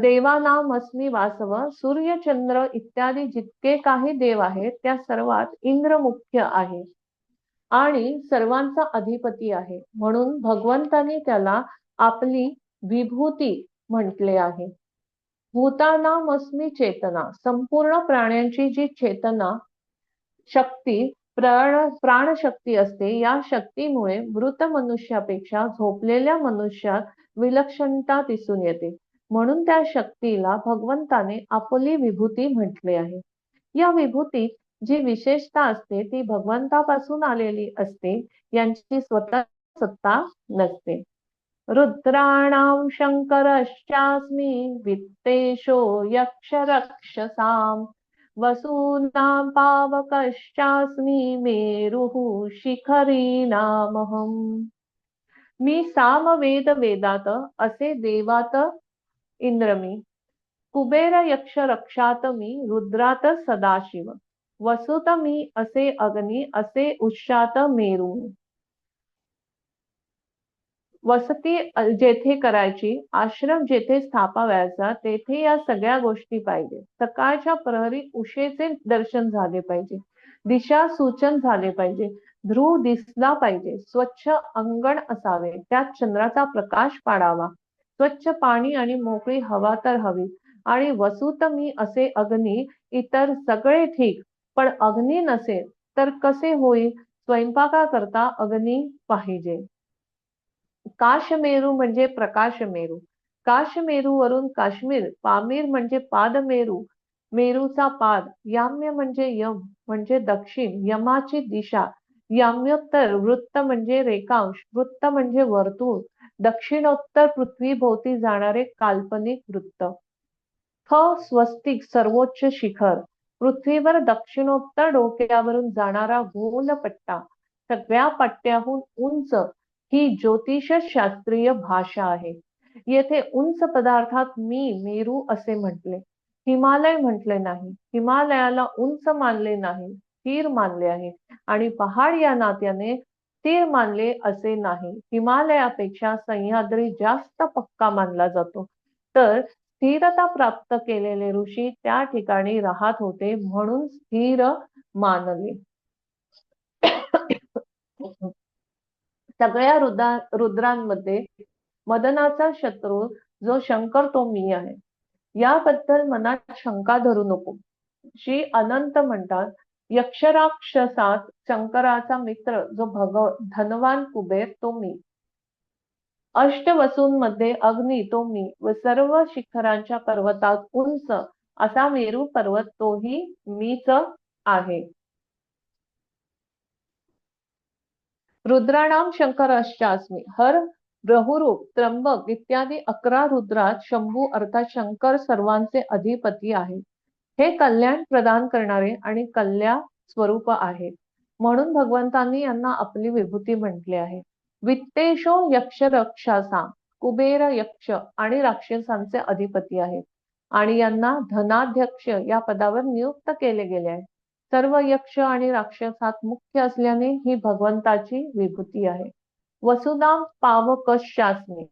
देवानामस्मी वासव, सूर्य, चंद्र इत्यादी जितके काही देव आहेत त्या सर्वात इंद्र मुख्य आहे आणि सर्वांचा अधिपती आहे, म्हणून भगवंताने त्याला आपली विभूती म्हटले आहे. भूतानामस्मी चेतना, संपूर्ण प्राण्यांची जी चेतना शक्ती प्राणशक्ती असते. या शक्तीमुळे मृत मनुष्यापेक्षा झोपलेल्या मनुष्यात विलक्षणता दिसून येते. म्हणून त्या शक्तीला भगवंताने आपली विभूती म्हटले आहे. या विभूतीत जी विशेषता असते ती भगवंतापासून आलेली असते. यांची स्वतः सत्ता नसते. रुद्राणां शङ्करश्चास्मि वित्तेषो यक्षरक्षसाम् वसूनां पावकश्चास्मि मेरुः शिखरीणामहम्. मी सामवेद वेदात असे देवात इंद्र मी, कुबेर यक्ष रक्षात मी, रुद्रात सदाशिव, वसुत मी असे अग्नी, असे उष्यात मेरू. वसती जेथे करायची, आश्रम जेथे स्थापावयाचा, तेथे या सगळ्या गोष्टी पाहिजे. सकाळच्या प्रहरी उशेचे दर्शन झाले पाहिजे. दिशा सूचन झाले पाहिजे. ध्रुव दिसला पाहिजे. स्वच्छ अंगण असावे. त्यात चंद्राचा प्रकाश पाडावा. स्वच्छ पाणी आणि मोकळी हवा तर हवी. आणि वसूत मी असे अग्नी, इतर सगळे ठीक, पण अग्नी नसेल तर कसे होईल? स्वयंपाकाकरता अग्नी पाहिजे. काशमेरू म्हणजे प्रकाशमेरू. काशमेरूवरून काश्मीर, पामीर म्हणजे पादमेरू, मेरूचा पाद, याम्य म्हणजे यम म्हणजे दक्षिण, यमाची दिशा, याम्योत्तर, वृत्त म्हणजे रेखांश, वृत्त म्हणजे वर्तुळ, दक्षिणोत्तर पृथ्वीभोवती जाणारे काल्पनिक वृत्त. ख स्वस्तिक सर्वोच्च शिखर, पृथ्वीवर दक्षिणोत्तर डोक्यावरून जाणारा गोल पट्टा, सगळ्या पट्ट्याहून उंच, ही ज्योतिषशास्त्रीय भाषा आहे. येथे उंच पदार्थात मी मेरू असे म्हटले, हिमालय म्हटले नाही. हिमालयाला उंच मानले नाही, स्थिर मानले आहे. आणि पहाड या नात्याने स्थिर मानले असे नाही. हिमालयापेक्षा सह्याद्री जास्त पक्का मानला जातो. तर स्थिरता प्राप्त केलेले ऋषी त्या ठिकाणी राहत होते, म्हणून स्थिर मानले. सगळ्या रुद्रांमध्ये मदनाचा शत्रू जो शंकर तो मी आहे. याबद्दल मनात शंका धरू नको. श्री अनंत म्हणतात, यक्षराक्षसात शंकराचा मित्र जो धनवान कुबेर तो मी, अष्टवसूंमध्ये अग्नी तो मी, व सर्व शिखरांच्या पर्वतात उंच असा मेरू पर्वत तोही मीच आहे. रुद्राणाम शंकर अष्टास्मी. हर, ब्रहुरूप, त्र्यंबक इत्यादी 11 रुद्रात शंभू अर्थात शंकर सर्वांचे अधिपती आहे. हे कल्याण प्रदान करणारे आणि कल्याण स्वरूप आहेत. म्हणून भगवंतांनी यांना आपली विभूती म्हटले आहे. वित्तेशो यक्ष रक्षासा, कुबेर यक्ष आणि राक्षसांचे अधिपती आहेत आणि यांना धनाध्यक्ष या पदावर नियुक्त केले गेले आहे. सर्व यक्ष आणि राक्षसात मुख्य असल्याने ही भगवंताची विभूती आहे. वसुधाम पावकश्चास्मी,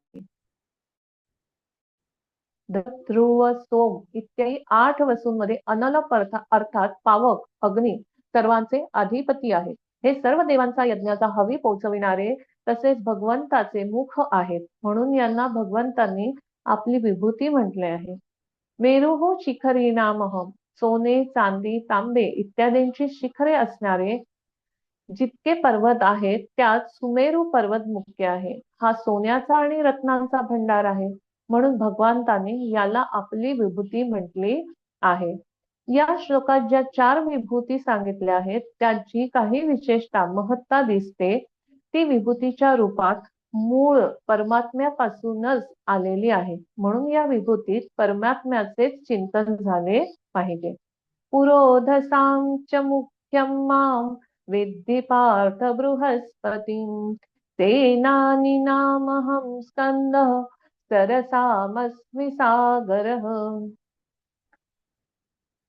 ध्रुव, सोम इत्यादी 8 वसूंमध्ये अनलप अर्थात पावक अग्नी सर्वांचे अधिपती आहे. हे सर्व देवांचा यज्ञाचा हवी पोचविणारे तसेच भगवंताचे मुख आहेत. म्हणून यांना भगवंतांनी आपली विभूती म्हटले आहे. मेरुः शिखरीणामहम्. सोने, चांदी, तांबे इत्यादींची शिखरे असणारे जितके पर्वत आहेत त्यात सुमेरू पर्वत मुख्य आहे. हा सोन्याचा आणि रत्नांचा भंडार आहे. म्हणून भगवंताने याला आपली विभूती म्हटली आहे. या श्लोकात ज्या 4 विभूती सांगितल्या आहेत त्यात जी काही विशेषता महत्ता दिसते ती विभूतीच्या रूपात मूळ परमात्म्यापासूनच आलेली आहे. म्हणून या विभूतीत परमात्म्याचेच चिंतन झाले पाहिजे. पुरोधसां च मुख्यं मां विद्धि पार्थ बृहस्पतिं, तेनानि नामहं स्कंदः सरसामस्मि सागरः.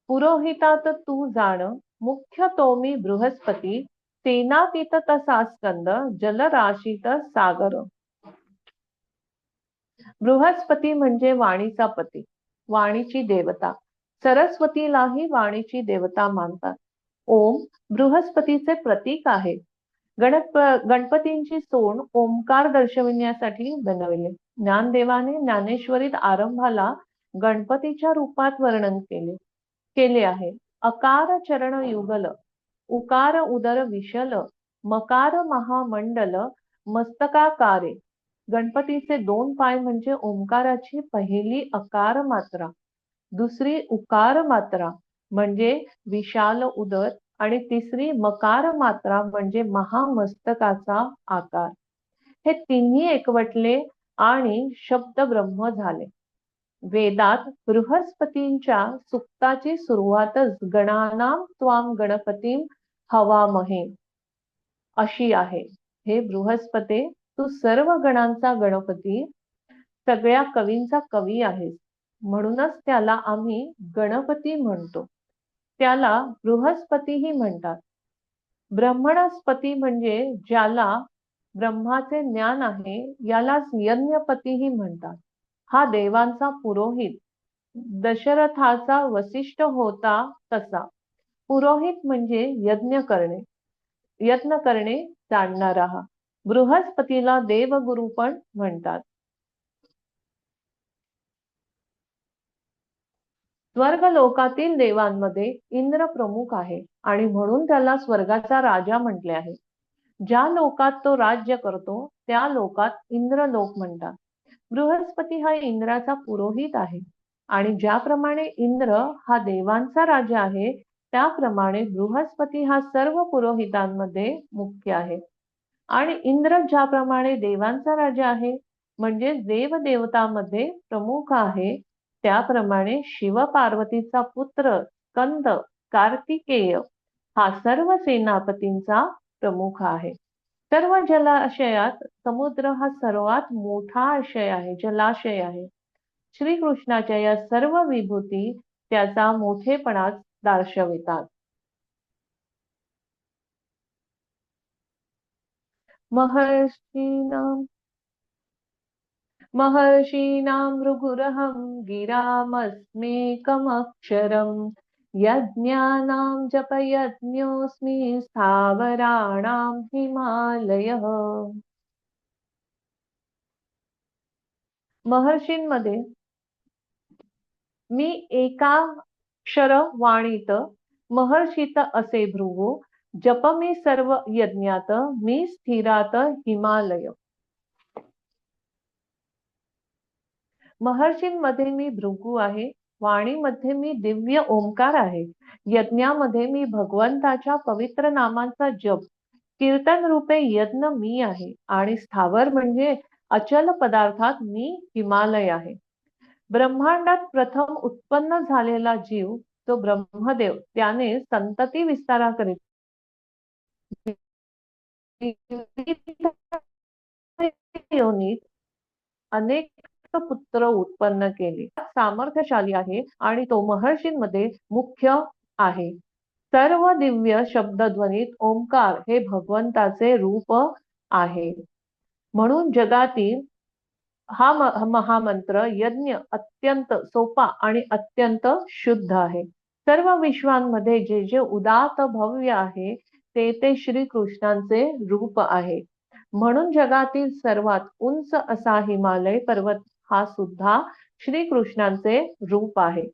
पुरोहितात तू जाण, मुख्य तो मी बृहस्पती, सेनातीत तसा स्कंद, जलराशीत सागर. बृहस्पती म्हणजे वाणीचा पती, वाणीची देवता. सरस्वतीलाही वाणीची देवता मानतात. ओम बृहस्पतीचे प्रतीक आहे. गणपतींची सोंड ओंकार दर्शविण्यासाठी बनवले. ज्ञानदेवाने ज्ञानेश्वरीत आरंभाला गणपतीच्या रूपात वर्णन केले आहे. अकार चरण युगल उकार उदर विशल, मकार महामंडल, मस्तकाकारे. गणपतीचे दोन पाय म्हणजे ओंकाराची पहिली अकार मात्रा, दुसरी उकार मात्रा म्हणजे विशाल उदर आणि तिसरी मकार मात्रा म्हणजे महामस्तकाचा आकार. हे तिन्ही एकवटले आणि शब्द ब्रह्म झाले. वेदात बृहस्पतींच्या सुक्ताची सुरुवातच गणानां त्वां गणपतीं हवामहे अशी आहे. हे बृहस्पते, तू सर्व गणांचा गणपती, सगळ्या कवींचा कवी आहेस, म्हणूनच त्याला आम्ही गणपती म्हणतो. त्याला बृहस्पतीही म्हणतात. ब्रह्मणस्पती म्हणजे ज्याला ब्रह्माचे ज्ञान आहे, यालाच यज्ञपतीही म्हणतात. हा देवांचा पुरोहित. दशरथाचा वसिष्ठ होता तसा. पुरोहित म्हणजे यज्ञ करणे जाणणारा. बृहस्पतीला देवगुरु पण म्हणतात. स्वर्ग लोकातील देवांमध्ये इंद्र प्रमुख आहे आणि म्हणून त्याला स्वर्गाचा राजा म्हटले आहे. ज्या लोकात तो राज्य करतो त्या लोकात इंद्रलोक म्हणतात. बृहस्पती हा इंद्राचा पुरोहित आहे आणि ज्याप्रमाणे इंद्र हा देवांचा राजा आहे, त्याप्रमाणे बृहस्पती हा सर्व पुरोहितांमध्ये मुख्य आहे. आणि इंद्र ज्याप्रमाणे देवांचा राजा आहे, म्हणजे देवदेवतांमध्ये प्रमुख आहे, त्याप्रमाणे शिव पार्वतीचा पुत्र स्कंद कार्तिकेय हा सर्व सेनापतींचा प्रमुख आहे. सर्व जलाशयात समुद्र हा सर्वात मोठा जलाशय आहे. श्रीकृष्णाच्या या सर्व विभूती त्याचा मोठेपणाच दर्शवितात. महर्षीणां भृगुरहं गिरामस्मेकमक्षरम् यज्ञानां जपयज्ञोऽस्मि स्थावराणां हिमालयः. महर्षींमध्ये मी एकाक्षर वाणीत, महर्षीत असे भृगु, जप मी सर्व यज्ञात, मी स्थिरात हिमालय. महर्षींमध्ये मी भृगु आहे, वाणीमध्ये मी दिव्य ओंकार आहे, यज्ञामध्ये मी भगवंताच्या पवित्र नामांचा जप, कीर्तन रूपे यज्ञ मी आहे आणि स्थावर म्हणजे अचल पदार्थात मी हिमालय आहे. ब्रह्मांडात प्रथम उत्पन्न झालेला जीव तो ब्रह्मदेव, त्याने संतती विस्ताराकरिता योनीत अनेक पुत्र उत्पन्न केले. सामर्थ्यशाली आहे आणि तो महर्षींमध्ये मुख्य आहे. सर्व दिव्य शब्दध्वनीत ओंकार हे भगवंताचे रूप आहे. म्हणून जगातील हा महामंत्र यज्ञ अत्यंत सोपा आणि अत्यंत शुद्ध आहे. सर्व विश्वांमध्ये जे जे उदात्त भव्य आहे, ते श्रीकृष्णांचे रूप आहे. म्हणून जगातील सर्वात उंच असा हिमालय पर्वत हा सुद्धा श्रीकृष्णांचे रूप आहे.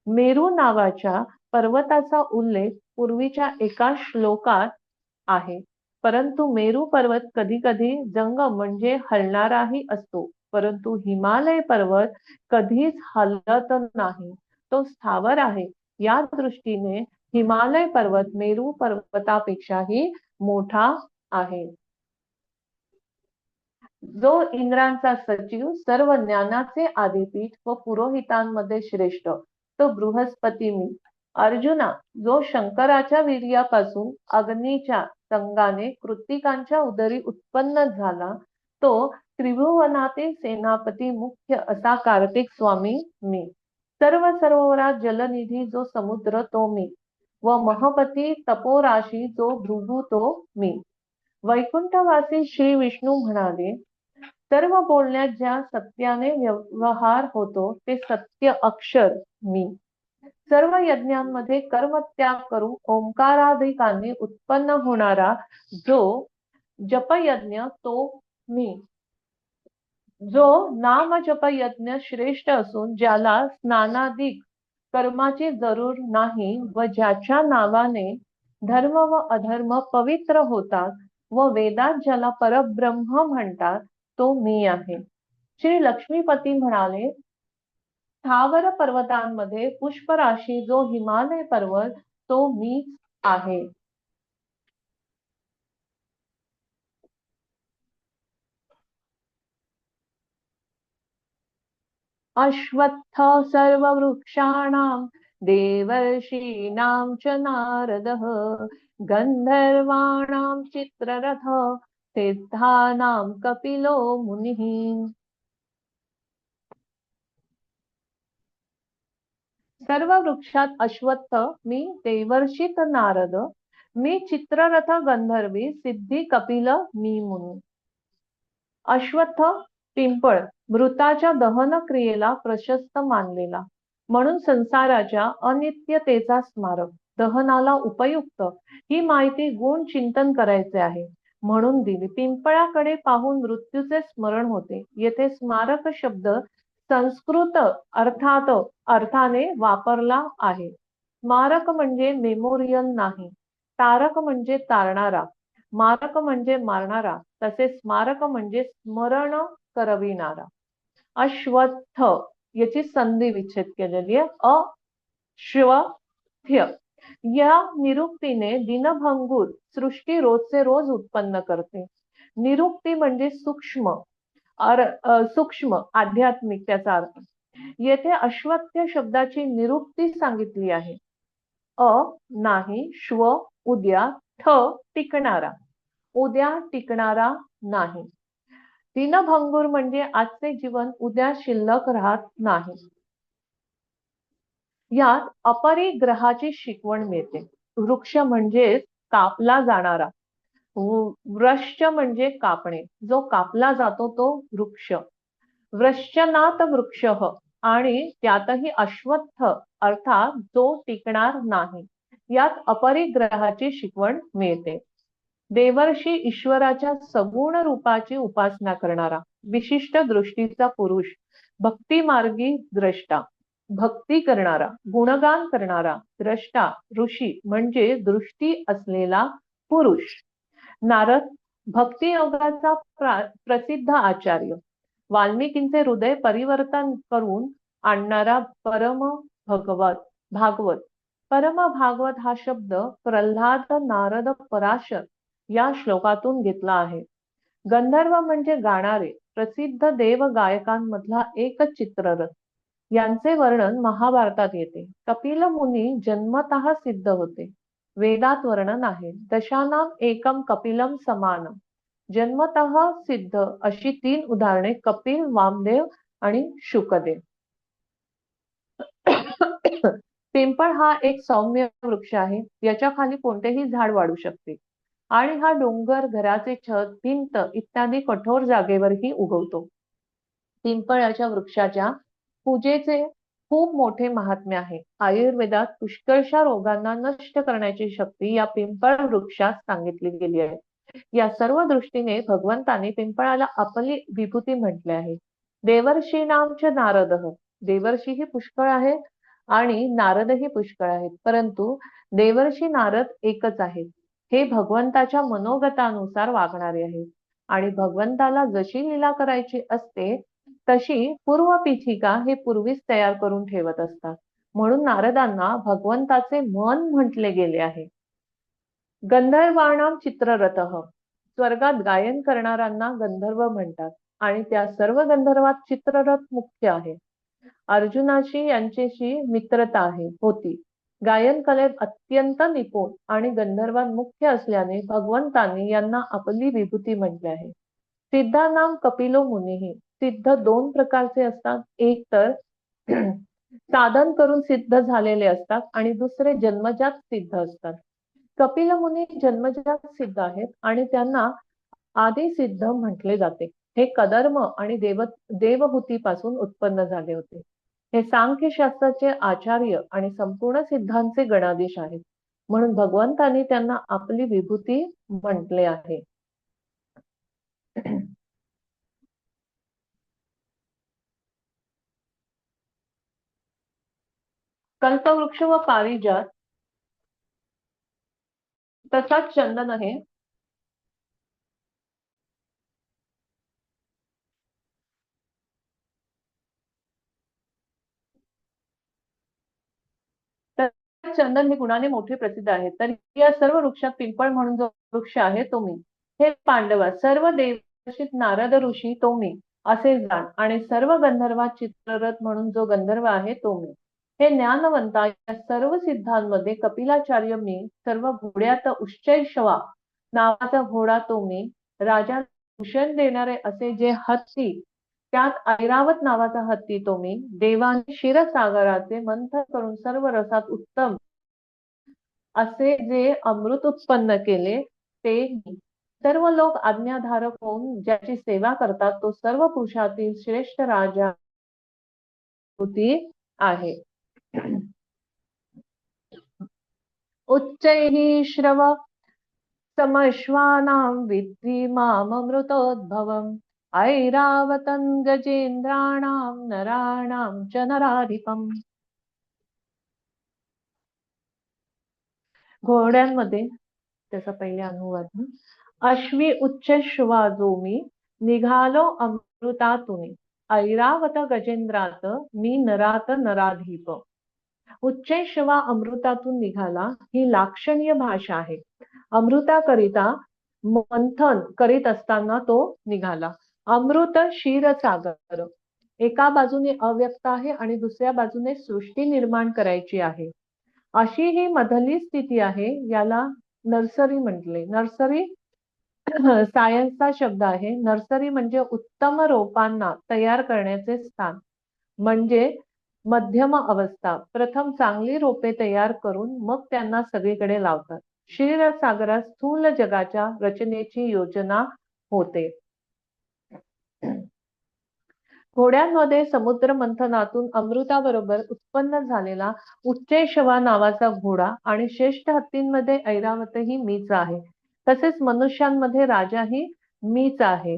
मेरू नावाच्या पर्वताचा उल्लेख पूर्वीच्या एका श्लोकात आहे. परंतु मेरू पर्वत कधी कधी जंगम म्हणजे हलणाराही असतो, परंतु हिमालय पर्वत कधीच हलत नाही, तो स्थावर आहे. या दृष्टीने हिमालय पर्वत मेरू पर्वतापेक्षाही मोठा आहे. जो इंद्रांचा सचिव, सर्व ज्ञानाचे आदिपीठ व पुरोहितांमध्ये श्रेष्ठ, तो बृहस्पती मी. अर्जुना, जो शंकराच्या वीर्यापासून अग्नीच्या संगाने कृत्तिकांच्या उदरी उत्पन्न झाला, तो त्रिभुवनातील सेनापती मुख्य असा कार्तिक स्वामी मी. सर्व सरोवरात जलनिधी जो समुद्र तो मी, व महपती तपोराशी जो भृगु तो मी. वैकुंठवासी श्री विष्णू म्हणाले, सर्व बोलण्यात ज्या सत्याने व्यवहार होतो ते सत्य अक्षर मी. सर्व यज्ञांमध्ये कर्मत्याग करून ओंकाराधिकाने उत्पन्न होणारा जो जपयज्ञ तो मी. जो नाम जपयज्ञ श्रेष्ठ असून ज्याला स्नानाधिक कर्माची जरूर नाही व ज्याच्या नावाने धर्म व अधर्म पवित्र होतात व वेदात ज्याला परब्रह्म म्हणतात तो मी आहे. श्री लक्ष्मीपती म्हणाले, स्थावर पर्वतांमध्ये पुष्पराशी जो हिमालय पर्वत तो मीच आहे. अश्वत्थ सर्ववृक्षाणां देवर्षीणां च नारदः गन्धर्वाणां चित्ररथः सिद्धानां कपिलो मुनिः. सर्व वृक्षात अश्वत्थ मी, देवर्षित नारद मी, चित्ररथ गंधर्वी, सिद्धी कपिल मी मुनी. अश्वत्थ पिंपळ मृताच्या दहन क्रियेला प्रशस्त मानलेला, म्हणून संसाराच्या अनित्यतेचा स्मारक, दहनाला उपयुक्त ही माहिती गुण चिंतन करायचे आहे म्हणून दिली. पिंपळाकडे पाहून मृत्यूचे स्मरण होते. येथे स्मारक शब्द संस्कृत अर्थाने वापरला आहे. स्मारक म्हणजे मेमोरियल नाही. तारक म्हणजे तारणारा, मारक म्हणजे मारणारा, तसे स्मारक म्हणजे स्मरण करविणारा. अश्वत्थ याची संधी विच्छेद केलेली आहे. अश्वथ्य या निरुक्तीने दिनभंगूर सृष्टी रोजचे रोज उत्पन्न करते. निरुक्ती म्हणजे सूक्ष्म सूक्ष्म आध्यात्मिक त्याचा अर्थ. येथे अश्वत्थ शब्दाची निरुक्ती सांगितली आहे. अ नाही, श्व उद्या, ठ टिकणारा, उद्या टिकणारा नाही. दिनभंगूर म्हणजे आजचे जीवन उद्या शिल्लक राहत नाही. यात अपरिग्रहाची शिकवण मिळते. वृक्ष म्हणजे कापला जाणारा, वृक्ष म्हणजे कापणे, जो कापला जातो तो वृक्ष. वृक्षनाथ वृक्ष आणि त्यातही अश्वत्थ अर्थात जो टिकणार नाही. यात अपरिग्रहाची शिकवण मिळते. देवर्षी ईश्वराच्या सगुण रूपाची उपासना करणारा, विशिष्ट दृष्टीचा पुरुष, भक्तिमार्गी द्रष्टा, भक्ती करणारा, गुणगान करणारा, द्रष्टा, ऋषी म्हणजे दृष्टी असलेला पुरुष. नारद भक्ती योगाचा प्रसिद्ध आचार्य, वाल्मिकींचे हृदय परिवर्तन करून आणणारा परम भागवत. परम भागवत हा शब्द प्रल्हाद, नारद, पराशर या श्लोकातून घेतला आहे. गंधर्व म्हणजे गाणारे, प्रसिद्ध देव गायकांमधला एक चित्ररथ. यांचे वर्णन महाभारतात येते. कपिल मुनी जन्मतः सिद्ध होते. वेदात वर्णन आहे. दशानाम एकम कपिलम समानम. जन्मतः सिद्ध अशी 3 उदाहरणे कपिल, वामदेव आणि शुकदेव. पिंपळ हा एक सौम्य वृक्ष आहे. याच्या खाली कोणतेही झाड वाढू शकते आणि हा डोंगर, घराचे छत, भिंत इत्यादी कठोर जागेवरही उगवतो. पिंपळाच्या वृक्षाच्या पूजेचे खूप मोठे महात्म्य आहे. आयुर्वेदात पुष्कळशा रोगांना नष्ट करण्याची शक्ती या पिंपळ वृक्षात सांगितली गेली आहे. या सर्व दृष्टीने भगवंताने पिंपळाला आपली विभूती म्हटले आहे. देवर्षी नामचे नारद, देवर्षीही पुष्कळ आहेत आणि नारदही पुष्कळ आहेत, परंतु देवर्षी नारद एकच आहेत. हे भगवंताच्या मनोगतानुसार वागणारे आहेत आणि भगवंताला जशी लीला करायची असते तशी पूर्व पीठिका हे पूर्वीच तयार करून ठेवत असतात. म्हणून नारदांना भगवंताचे मन म्हटले गेले आहे. गंधर्वाणाम चित्ररथ, स्वर्गात गायन करणाऱ्यांना गंधर्व म्हणतात आणि त्या सर्व गंधर्वात चित्ररथ मुख्य आहे. अर्जुनाशी यांच्याशी मित्रता होती. गायन कलेत अत्यंत निपुण आणि गंधर्वात मुख्य असल्याने भगवंतांनी यांना आपली विभूती म्हटले आहे. सिद्धानाम कपिलो मुनीही, सिद्ध 2 प्रकारचे असतात. एक तर साधन करून सिद्ध झालेले असतात आणि दुसरे जन्मजात सिद्ध असतात. कपिल मुनी जन्मजात सिद्ध आहेत आणि त्यांना आदी सिद्ध म्हटले जाते. हे कदर्म आणि देवहूतीपासून उत्पन्न झाले होते. हे सांख्यशास्त्राचे आचार्य आणि संपूर्ण सिद्धांचे गणाधीश आहेत. म्हणून भगवंतांनी त्यांना आपली विभूती म्हटले आहे. कल्पवृक्ष व पारिजात तसाच चंदन आहे. तर चंदन हे गुणाने मोठे प्रसिद्ध आहे. तर या सर्व वृक्षात पिंपळ म्हणून जो वृक्ष आहे तो मी. हे पांडवा, सर्व देवर्षित नारद ऋषी तो मी असे जाण, आणि सर्व गंधर्वात चित्ररथ म्हणून जो गंधर्व आहे तो मी. हे ज्ञानवंता, या सर्व सिद्धांमध्ये कपिलाचार्य मी. सर्व घोड्यात उच्चैःश्रवा नावाचा घोडा तो मी. राजा भूषण देणारे असे जे हत्ती, त्यात ऐरावत नावाचा हत्ती तो मी. देवाने क्षीरसागराचे मंथन करून सर्व रसात उत्तम असे जे अमृत उत्पन्न केले ते मी. सर्व लोक आज्ञाधारक होऊन ज्याची सेवा करतात तो सर्व पुरुषातील श्रेष्ठ राजा होती आहे. उच्चैः श्रव समश्वानां विद्धि माममृतोद्भवम् ऐरावतं गजेन्द्राणां नराणां च नराधिपम्. घोड्यांमध्ये त्याचा पहिले अनुवाद. अश्वी उच्च श्वाजो मी, निघालो अमृतातुनी. ऐरावत गजेंद्रात, मी नरात नराधीप. उच्चैःश्रवा अमृतातून निघाला ही लाक्षणीय भाषा आहे. अमृताकरिता मंथन करीत असताना तो निघाला. अमृत क्षीरसागर, एका बाजूने अव्यक्त आहे आणि दुसऱ्या बाजूने सृष्टी निर्माण करायची आहे, अशी ही मधली स्थिती आहे. याला नर्सरी म्हटले. नर्सरी सायन्सचा शब्द आहे. नर्सरी म्हणजे उत्तम रोपांना तयार करण्याचे स्थान, म्हणजे मध्यम अवस्था. प्रथम चांगली रोपे तयार करून मग त्यांना सगळीकडे लावतात. क्षीरसागरात स्थूल जगाच्या रचनेची योजना होते. घोड्यांमध्ये समुद्र मंथनातून अमृताबरोबर उत्पन्न झालेला उच्चैःश्रवा नावाचा घोडा आणि श्रेष्ठ हत्तींमध्ये ऐरावतही मीच आहे. तसेच मनुष्यांमध्ये राजाही मीच आहे.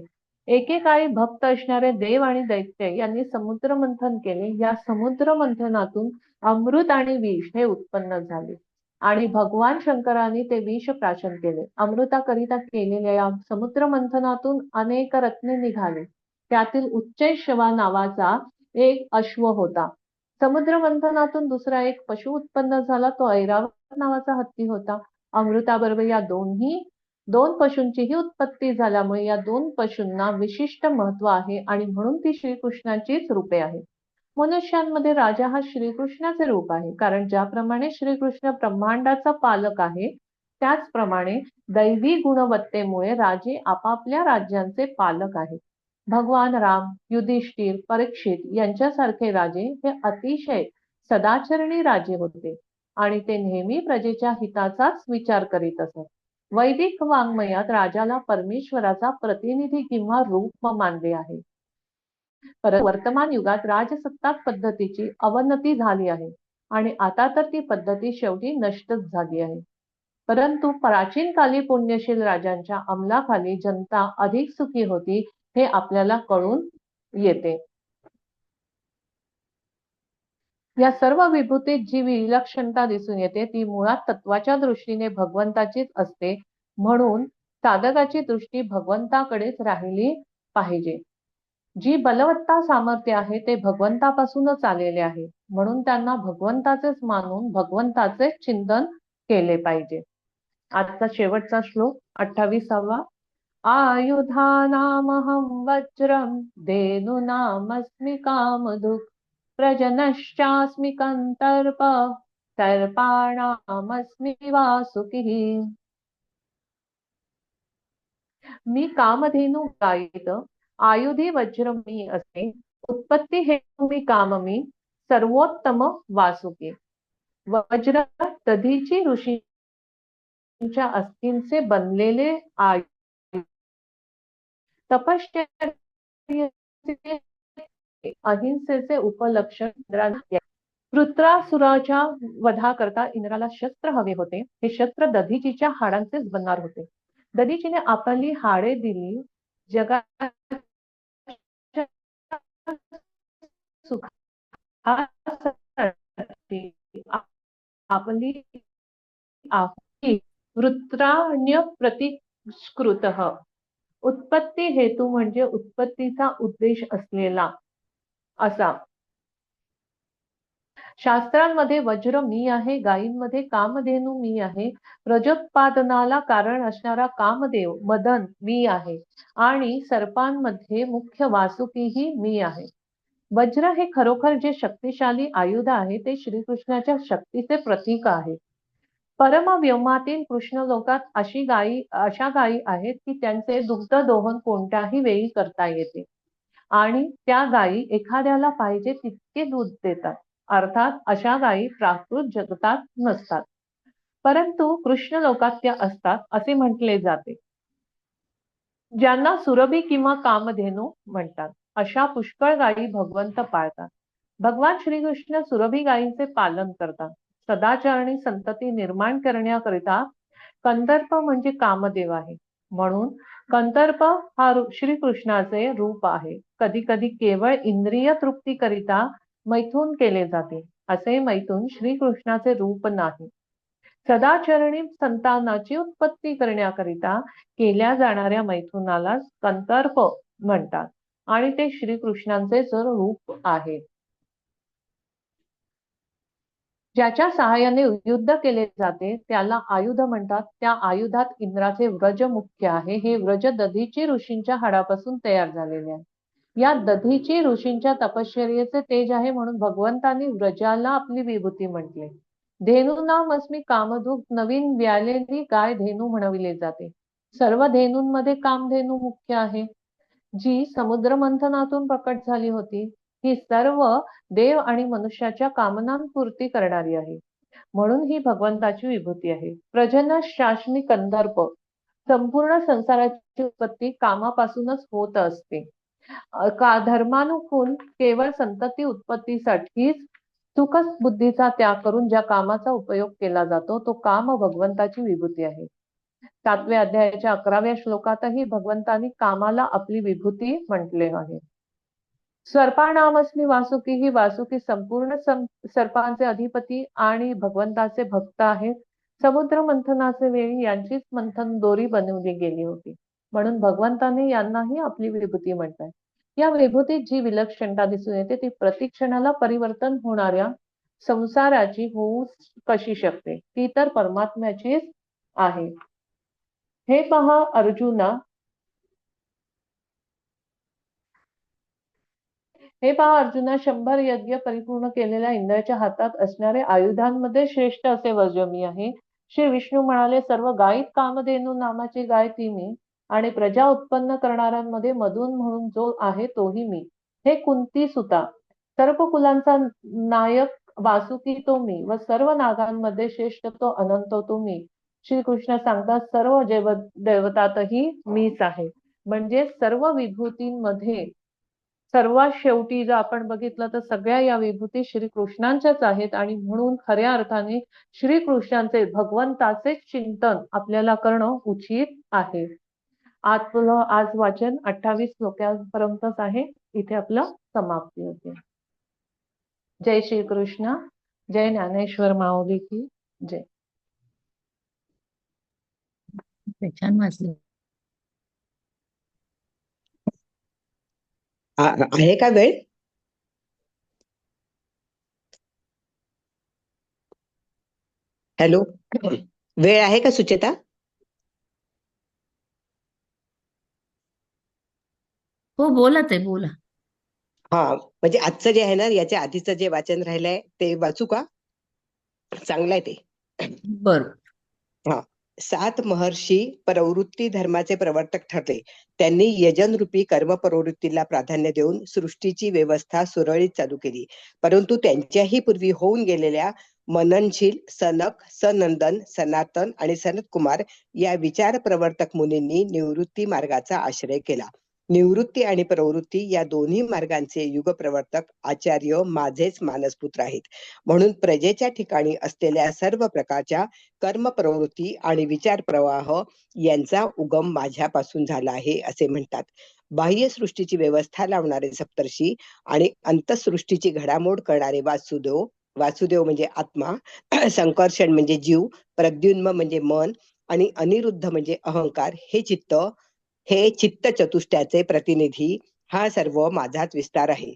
एकेकाळी भक्त असणारे देव आणि दैत्य यांनी समुद्र मंथन केले. या समुद्र मंथनातून अमृत आणि विष हे उत्पन्न झाले आणि भगवान शंकरांनी ते विष प्राशन केले. अमृताकरिता केलेल्या या समुद्र मंथनातून अनेक रत्ने निघाले. त्यातील उच्चैःश्रवा नावाचा एक अश्व होता. समुद्र मंथनातून दुसरा एक पशु उत्पन्न झाला, तो ऐरावत नावाचा हत्ती होता. अमृताबरोबर या दोन पशूंचीही उत्पत्ती झाल्यामुळे या दोन पशूंना विशिष्ट महत्व आहे आणि म्हणून ती श्रीकृष्णाचीच रूपे आहेत. मनुष्यांमध्ये राजा हा श्रीकृष्णाचे रूप आहे, कारण ज्याप्रमाणे श्रीकृष्ण ब्रह्मांडाचा पालक आहे त्याचप्रमाणे दैवी गुणवत्तेमुळे राजे आपापल्या राज्यांचे पालक आहेत. भगवान राम, युधिष्ठिर, परीक्षित यांच्यासारखे राजे हे अतिशय सदाचरणी राजे होते आणि ते नेहमी प्रजेच्या हिताचाच विचार करीत असत. वैदिक वाङ्मयात राजाला परमेश्वराचा प्रतिनिधी किंवा रूप मानले आहे. परंतु वर्तमान युगात राजसत्ताक पद्धतीची अवनती झाली आहे आणि आता तर ती पद्धती शेवटी नष्टच झाली आहे. परंतु प्राचीन काली पुण्यशील राजांच्या अंमलाखाली जनता अधिक सुखी होती हे आपल्याला कळून येते. या सर्व विभूतीत जी विलक्षणता दिसून येते ती मुळात तत्वाच्या दृष्टीने भगवंताचीच असते. म्हणून साधकाची दृष्टी भगवंताकडेच राहिली पाहिजे. जी बलवत्ता सामर्थ्य आहे ते भगवंतापासूनच आलेले आहे. म्हणून त्यांना भगवंताचेच मानून भगवंताचेच चिंतन केले पाहिजे. आजचा शेवटचा श्लोक 28वा. आयुधानामहं वज्रं धेनूनामस्मि कामधुक् प्रजनश्चास्मि कन्तर्प सर्पाणामस्मि वासुकिः. मी कामधेनू गायित, आयुधी वज्र मी असे, उत्पत्ती हेतू मी काममी, सर्वोत्तम वासुकी. वज्र दधीची ऋषींच्या अस्थींचे बनलेले आयुध, तपश्चर्येचे अहिंसेचे उपलक्षण. वृत्रासुराच्या वधाकरता इंद्राला शस्त्र हवे होते. हे शस्त्र दधीचीच्या हाडांचेच बनणार होते. दधीचीने आपली हाडे दिली जगाच्या सुखासाठी. आपली वृत्राण्य प्रतिस्कृत. उत्पत्ती हेतू म्हणजे उत्पत्तीचा उद्देश असलेला असा. शास्त्रांमध्ये वज्र मी आहे, गायींमध्ये कामधेनू मी आहे, प्रजोत्पादनाला कारण असणारा कामदेव मदन मी आहे आणि सर्पांमध्ये मुख्य वासुकीही मी आहे. वज्र हे खरोखर जे शक्तिशाली आयुध आहे ते श्रीकृष्णाच्या शक्तीचे प्रतीक आहे. परमव्योमातील कृष्ण लोकात अशा गायी आहेत की त्यांचे दुग्ध दोहन कोणत्याही वेळी करता येते आणि त्या गायी एखाद्याला पाहिजे तितके दूध देतात. अर्थात अशा गायी प्राकृत जगतात नसतात, परंतु कृष्ण लोकात त्या असतात असे म्हटले जाते, ज्यांना सुरभी किंवा कामधेनू म्हणतात. अशा पुष्कळ गायी भगवंत पाळतात. भगवान श्रीकृष्ण सुरभी गायींचे पालन करतात. सदाचरणी संतती निर्माण करण्याकरिता कंदर्प म्हणजे कामदेव आहे, म्हणून कंदर्प हा श्रीकृष्णाचे रूप आहे. कधी कधी केवळ इंद्रिय तृप्तीकरिता मैथुन केले जाते. असे मैथुन श्रीकृष्णाचे रूप नाही. सदाचरणी संतानाची उत्पत्ती करण्याकरिता केल्या जाणाऱ्या मैथुनाला कंदर्प म्हणतात आणि ते श्रीकृष्णांचे रूप आहे. ज्याच्या सहाय्याने युद्ध केले जाते त्याला आयुध म्हणतात. त्या आयुधात इंद्राचे व्रज मुख्य आहे. हे व्रज दधीची ऋषींच्या हाडापासून तयार झालेले आहे. या दधीची ऋषींच्या तपश्चर्येचे तेज आहे, म्हणून भगवंतांनी व्रजाला आपली विभूती म्हटले. धेनू नाम अस्मी कामधूक, नवीन व्यालेली गाय धेनू म्हणविले जाते. सर्व धेनूंमध्ये कामधेनू मुख्य आहे, जी समुद्र मंथनातून प्रकट झाली होती. ही सर्व देव आणि मनुष्याच्या कामनांपूर्ती करणारी आहे, म्हणून ही भगवंताची विभूती आहे. प्रजन शासनी कंदर्प. संपूर्ण संसाराची उत्पत्ती कामापासूनच होत असते. धर्मानुकूल केवळ संतती उत्पत्तीसाठीच सुख बुद्धीचा त्याग करून ज्या कामाचा उपयोग केला जातो तो काम भगवंताची विभूती आहे. 7व्या अध्यायाच्या 11व्या श्लोकातही भगवंतांनी कामाला आपली विभूती म्हटले आहे. सर्पाणामस्मी वासुकी. ही वासुकी संपूर्ण सर्पांचे अधिपती आणि भगवंताचे भक्त आहेत. समुद्र मंथनाचे वेळी यांचीच मंथन दोरी बनवली गेली होती, म्हणून भगवंताने यांनाही आपली विभूती म्हणतात. या विभूतीत जी विलक्षणता दिसून येते ती प्रतिक्षणाला परिवर्तन होणाऱ्या संसाराची होऊ कशी शकते, ती तर परमात्म्याचीच आहे. हे पहा अर्जुना, हे पहा अर्जुना, 100 यज्ञ परिपूर्ण केलेल्या इंद्राच्या हातात असणारे आयुधांमध्ये श्रेष्ठ असे वज्र मी आहे. श्री विष्णू म्हणाले, सर्व गायीत कामधेनू नामाची गाय ती मी आणि प्रजा उत्पन्न करणाऱ्यांमध्ये मधून म्हणून जो आहे तोही मी. हे कुंती सुता, सर्व कुलांचा नायक वासुकी तो मी व सर्व नागांमध्ये श्रेष्ठ तो अनंत तो मी. श्रीकृष्ण सांगतात, सर्व देवतातही मीच आहे. म्हणजे सर्व विभूतींमध्ये सर्वात शेवटी जर आपण बघितलं तर सगळ्या या विभूती श्रीकृष्णांच्याच आहेत आणि म्हणून खऱ्या अर्थाने श्रीकृष्णांचे भगवंताचे चिंतन आपल्याला करणं उचित आहे. आपलं आज वाचन 28 श्लोकांपर्यंतच आहे. इथे आपलं समाप्ती होते. जय श्रीकृष्ण. जय ज्ञानेश्वर माऊली की जय. छान वाचलं. आहे का वेळ? हॅलो, वेळ आहे का सुचेता? हो बोला ते बोला. हा, म्हणजे आजचं जे आहे ना, याच्या आधीचं जे वाचन राहिलंय ते वाचू का? चांगलं आहे ते. बरोबर. हा, 7 महर्षी प्रवृत्ती धर्माचे प्रवर्तक ठरले. त्यांनी यजन रूपी कर्म प्रवृत्तीला प्राधान्य देऊन सृष्टीची व्यवस्था सुरळीत चालू केली. परंतु त्यांच्याही पूर्वी होऊन गेलेल्या मननशील सनक, सनंदन, सनातन आणि सनत कुमार या विचार प्रवर्तक मुनींनी निवृत्ती मार्गाचा आश्रय केला. निवृत्ती आणि प्रवृत्ती या दोन्ही मार्गांचे युगप्रवर्तक आचार्य माझेच मानसपुत्र आहेत. म्हणून प्रजेच्या ठिकाणी असलेल्या सर्व प्रकारच्या कर्म प्रवृत्ती आणि विचार प्रवाह यांचा उगम माझ्यापासून झाला आहे असे म्हणतात. बाह्य सृष्टीची व्यवस्था लावणारे सप्तर्षी आणि अंतसृष्टीची घडामोड करणारे वासुदेव म्हणजे आत्मा, संकर्षण म्हणजे जीव, प्रद्युम्न म्हणजे मन आणि अनिरुद्ध म्हणजे अहंकार हे चित्त चतुष्ट्याचे प्रतिनिधी हा सर्व माझाच विस्तार आहे.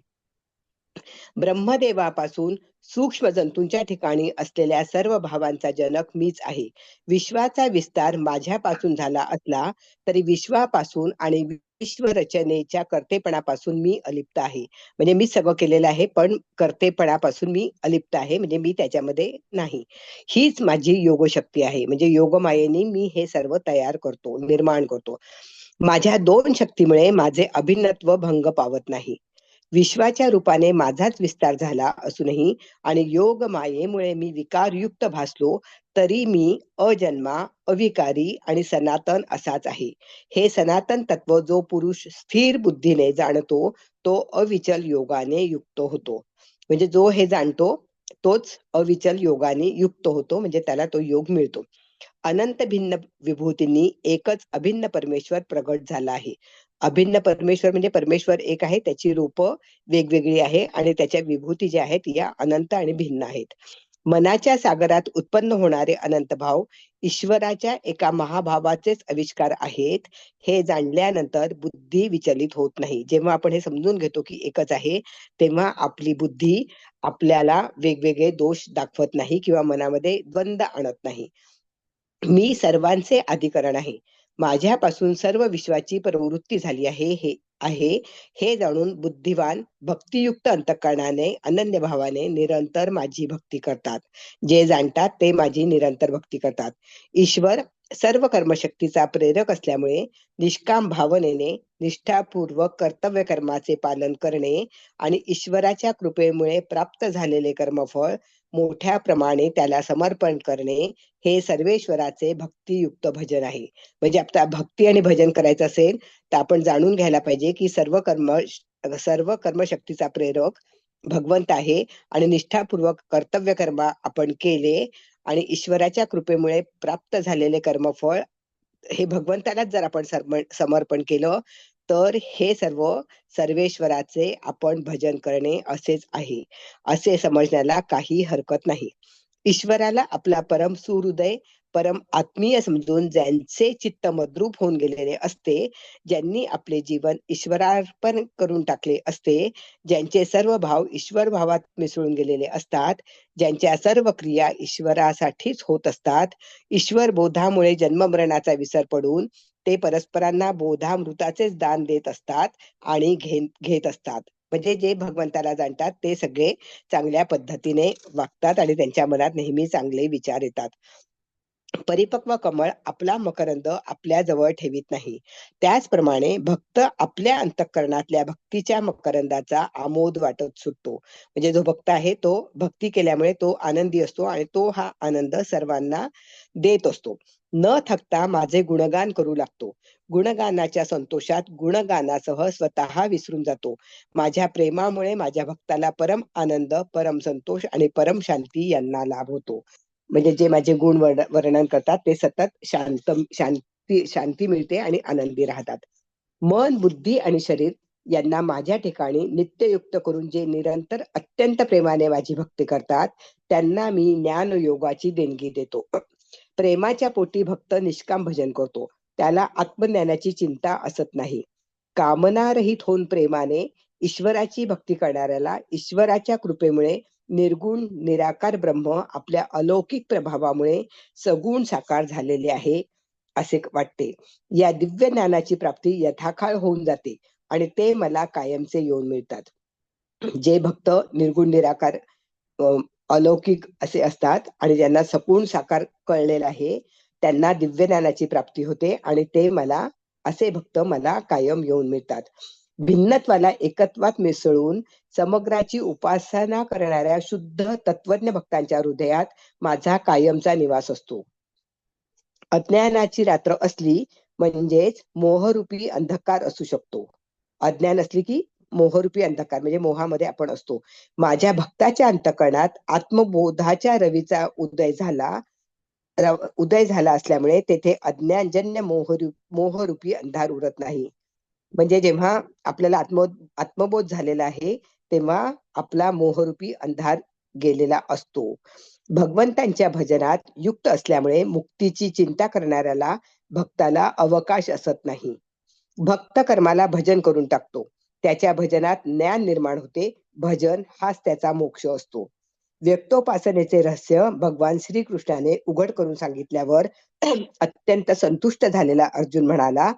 ब्रह्मदेवापासून सूक्ष्म जंतूंच्या ठिकाणी असलेल्या सर्व भावांचा जनक मीच आहे. विश्वाचा विस्तार माझ्यापासून झाला असला तरी विश्वापासून आणि विश्व रचनेच्या कर्तेपणापासून मी अलिप्त आहे. म्हणजे मी सगळं केलेलं आहे, पण कर्तेपणापासून मी अलिप्त आहे, म्हणजे मी त्याच्यामध्ये नाही. हीच माझी योगशक्ती आहे. म्हणजे योगमायेने मी हे सर्व तयार करतो, निर्माण करतो. माझ्या दोन शक्तीमुळे माझे अभिन्नत्व भंग पावत नाही. विश्वाच्या रूपाने माझाच विस्तार झाला असूनही आणि योग मायेमुळे मी विकारयुक्त भासलो तरी मी अजन्मा, अविकारी आणि सनातन असाच आहे. हे सनातन तत्व जो पुरुष स्थिर बुद्धीने जाणतो तो अविचल योगाने युक्त होतो. म्हणजे जो हे जाणतो तोच अविचल योगाने युक्त होतो, म्हणजे त्याला तो योग मिळतो. अनंत भिन्न विभूतींनी एकच अभिन्न परमेश्वर प्रगट झाला आहे. अभिन्न परमेश्वर म्हणजे परमेश्वर एक आहे, त्याची रूप वेगवेगळी आहे आणि त्याच्या विभूती ज्या आहेत या अनंत आणि भिन्न आहेत. मनाच्या सागरात उत्पन्न होणारे अनंत भाव ईश्वराच्या एका महाभावाचेच आविष्कार आहेत. हे जाणल्यानंतर बुद्धी विचलित होत नाही. जेव्हा आपण हे समजून घेतो की एकच आहे, तेव्हा आपली बुद्धी आपल्याला वेगवेगळे दोष दाखवत नाही किंवा मनामध्ये द्वंद्व आणत नाही. मी सर्वांचे अधिकरण आहे. माझ्यापासून सर्व विश्वाची प्रवृत्ती झाली हे जाणून बुद्धिवान भक्तियुक्त अंतःकरणाने अनन्य भावाने निरंतर माझी भक्ती करतात. जे जाणतात ते माझी निरंतर भक्ती करतात. ईश्वर सर्व कर्मशक्तीचा प्रेरक असल्यामुळे निष्काम भावनेने निष्ठापूर्वक कर्तव्य कर्माचे पालन करणे आणि ईश्वराच्या कृपेमुळे प्राप्त झालेले कर्मफळ मोठ्या प्रमाणे त्याला समर्पण करणे हे सर्वेश्वराचे भक्तियुक्त भजन आहे. म्हणजे आपल्या भक्ती आणि भजन करायचं असेल तर आपण जाणून घ्यायला पाहिजे की सर्व कर्मशक्तीचा प्रेरक भगवंत आहे आणि निष्ठापूर्वक कर्तव्य कर्म आपण केले आणि ईश्वराच्या कृपेमुळे प्राप्त झालेले कर्मफळ हे भगवंतालाच जर आपण समर्पण केलं तर हे सर्वेश्वराचे आपण भजन करणे असेच आहे, असे समजण्याला काही हरकत नाही. ईश्वराला आपला परम सुहृदय परम आत्मीय समजून ज्यांचे चित्त मद्रूप होऊन गेलेले असते, ज्यांनी आपले जीवन ईश्वरार्पण करून टाकले असते, ज्यांचे सर्व भाव ईश्वर भावात मिसळून गेलेले असतात, ज्यांच्या सर्व क्रिया ईश्वरासाठीच होत असतात, ईश्वर बोधामुळे जन्ममरणाचा विसर पडून ते परस्परांना बोधामृताचेच दान देत असतात आणि घेत असतात. म्हणजे जे भगवंताला जाणतात ते सगळे चांगल्या पद्धतीने वागतात आणि त्यांच्या मनात नेहमी चांगले विचार येतात. परिपक्व कमळ आपला मकरंद आपल्या जवळ ठेवीत नाही. त्याचप्रमाणे भक्त आपल्या अंतःकरणातल्या भक्तीच्या मकरंदाचा आमोद वाटत सुटतो. म्हणजे जो भक्त आहे तो भक्ती केल्यामुळे तो आनंदी असतो आणि तो हा आनंद सर्वांना देत असतो. न थकता माझे गुणगान करू लागतो. गुणगानाच्या संतोषात गुणगानासह स्वतः विसरून जातो. माझ्या प्रेमामुळे माझ्या भक्ताला परम आनंद, परम संतोष आणि परम शांती यांना लाभ होतो. म्हणजे जे माझे गुण वर्णन करतात ते सतत शांती मिळते आणि आनंदी राहतात. मन, बुद्धी आणि शरीर यांना माझ्या ठिकाणी नित्ययुक्त करून जे निरंतर अत्यंत प्रेमाने माझी भक्ती करतात त्यांना मी ज्ञान योगाची देणगी देतो. प्रेमाच्या पोटी भक्त निष्काम भजन करतो. त्याला आत्मज्ञानाची चिंता असत नाही. कामनारहित होऊन प्रेमाने ईश्वराची भक्ती करणाऱ्याला ईश्वराच्या कृपेमुळे निर्गुण निराकार ब्रह्म आपल्या अलौकिक प्रभावामुळे सगुण साकार झालेले आहे असे वाटते. या दिव्य ज्ञानाची प्राप्ती यथाकाळ होऊन जाते आणि ते मला कायमचे येऊन मिळतात. जे भक्त निर्गुण निराकार अलौकिक असे असतात आणि ज्यांना सगुण साकार कळलेला आहे त्यांना दिव्य ज्ञानाची प्राप्ती होते आणि ते मला असे भक्त मला कायम येऊन मिळतात. भिन्नत्वाला एकत्वात मिसळून समग्राची उपासना करणाऱ्या शुद्ध तत्वज्ञ भक्तांच्या हृदयात माझा कायमचा निवास असतो. अज्ञानाची रात्र असली म्हणजेच मोहरूपी अंधकार असू शकतो. अज्ञान असली की मोहरूपी अंधकार म्हणजे मोहामध्ये आपण असतो. माझ्या भक्ताच्या अंतःकरणात आत्मबोधाच्या रवीचा उदय झाला असल्यामुळे तेथे अज्ञानजन्य मोहरूपी अंधार उरत नाही. म्हणजे जेव्हा आपल्याला आत्मबोध झालेला आहे तेव्हा आपला मोहरूपी अंधार गेलेला असतो. भगवंतांच्या भजनात युक्त असल्यामुळे मुक्तीची चिंता करणाऱ्याला भक्ताला अवकाश असत नाही. भक्त कर्माला भजन करून टाकतो. त्याच्या भजनात ज्ञान निर्माण होते. भजन हाच त्याचा मोक्ष असतो. व्यक्तोपासनेचे रहस्य भगवान श्रीकृष्णाने उघड करून सांगितल्यावर अत्यंत संतुष्ट झालेला अर्जुन म्हणाला,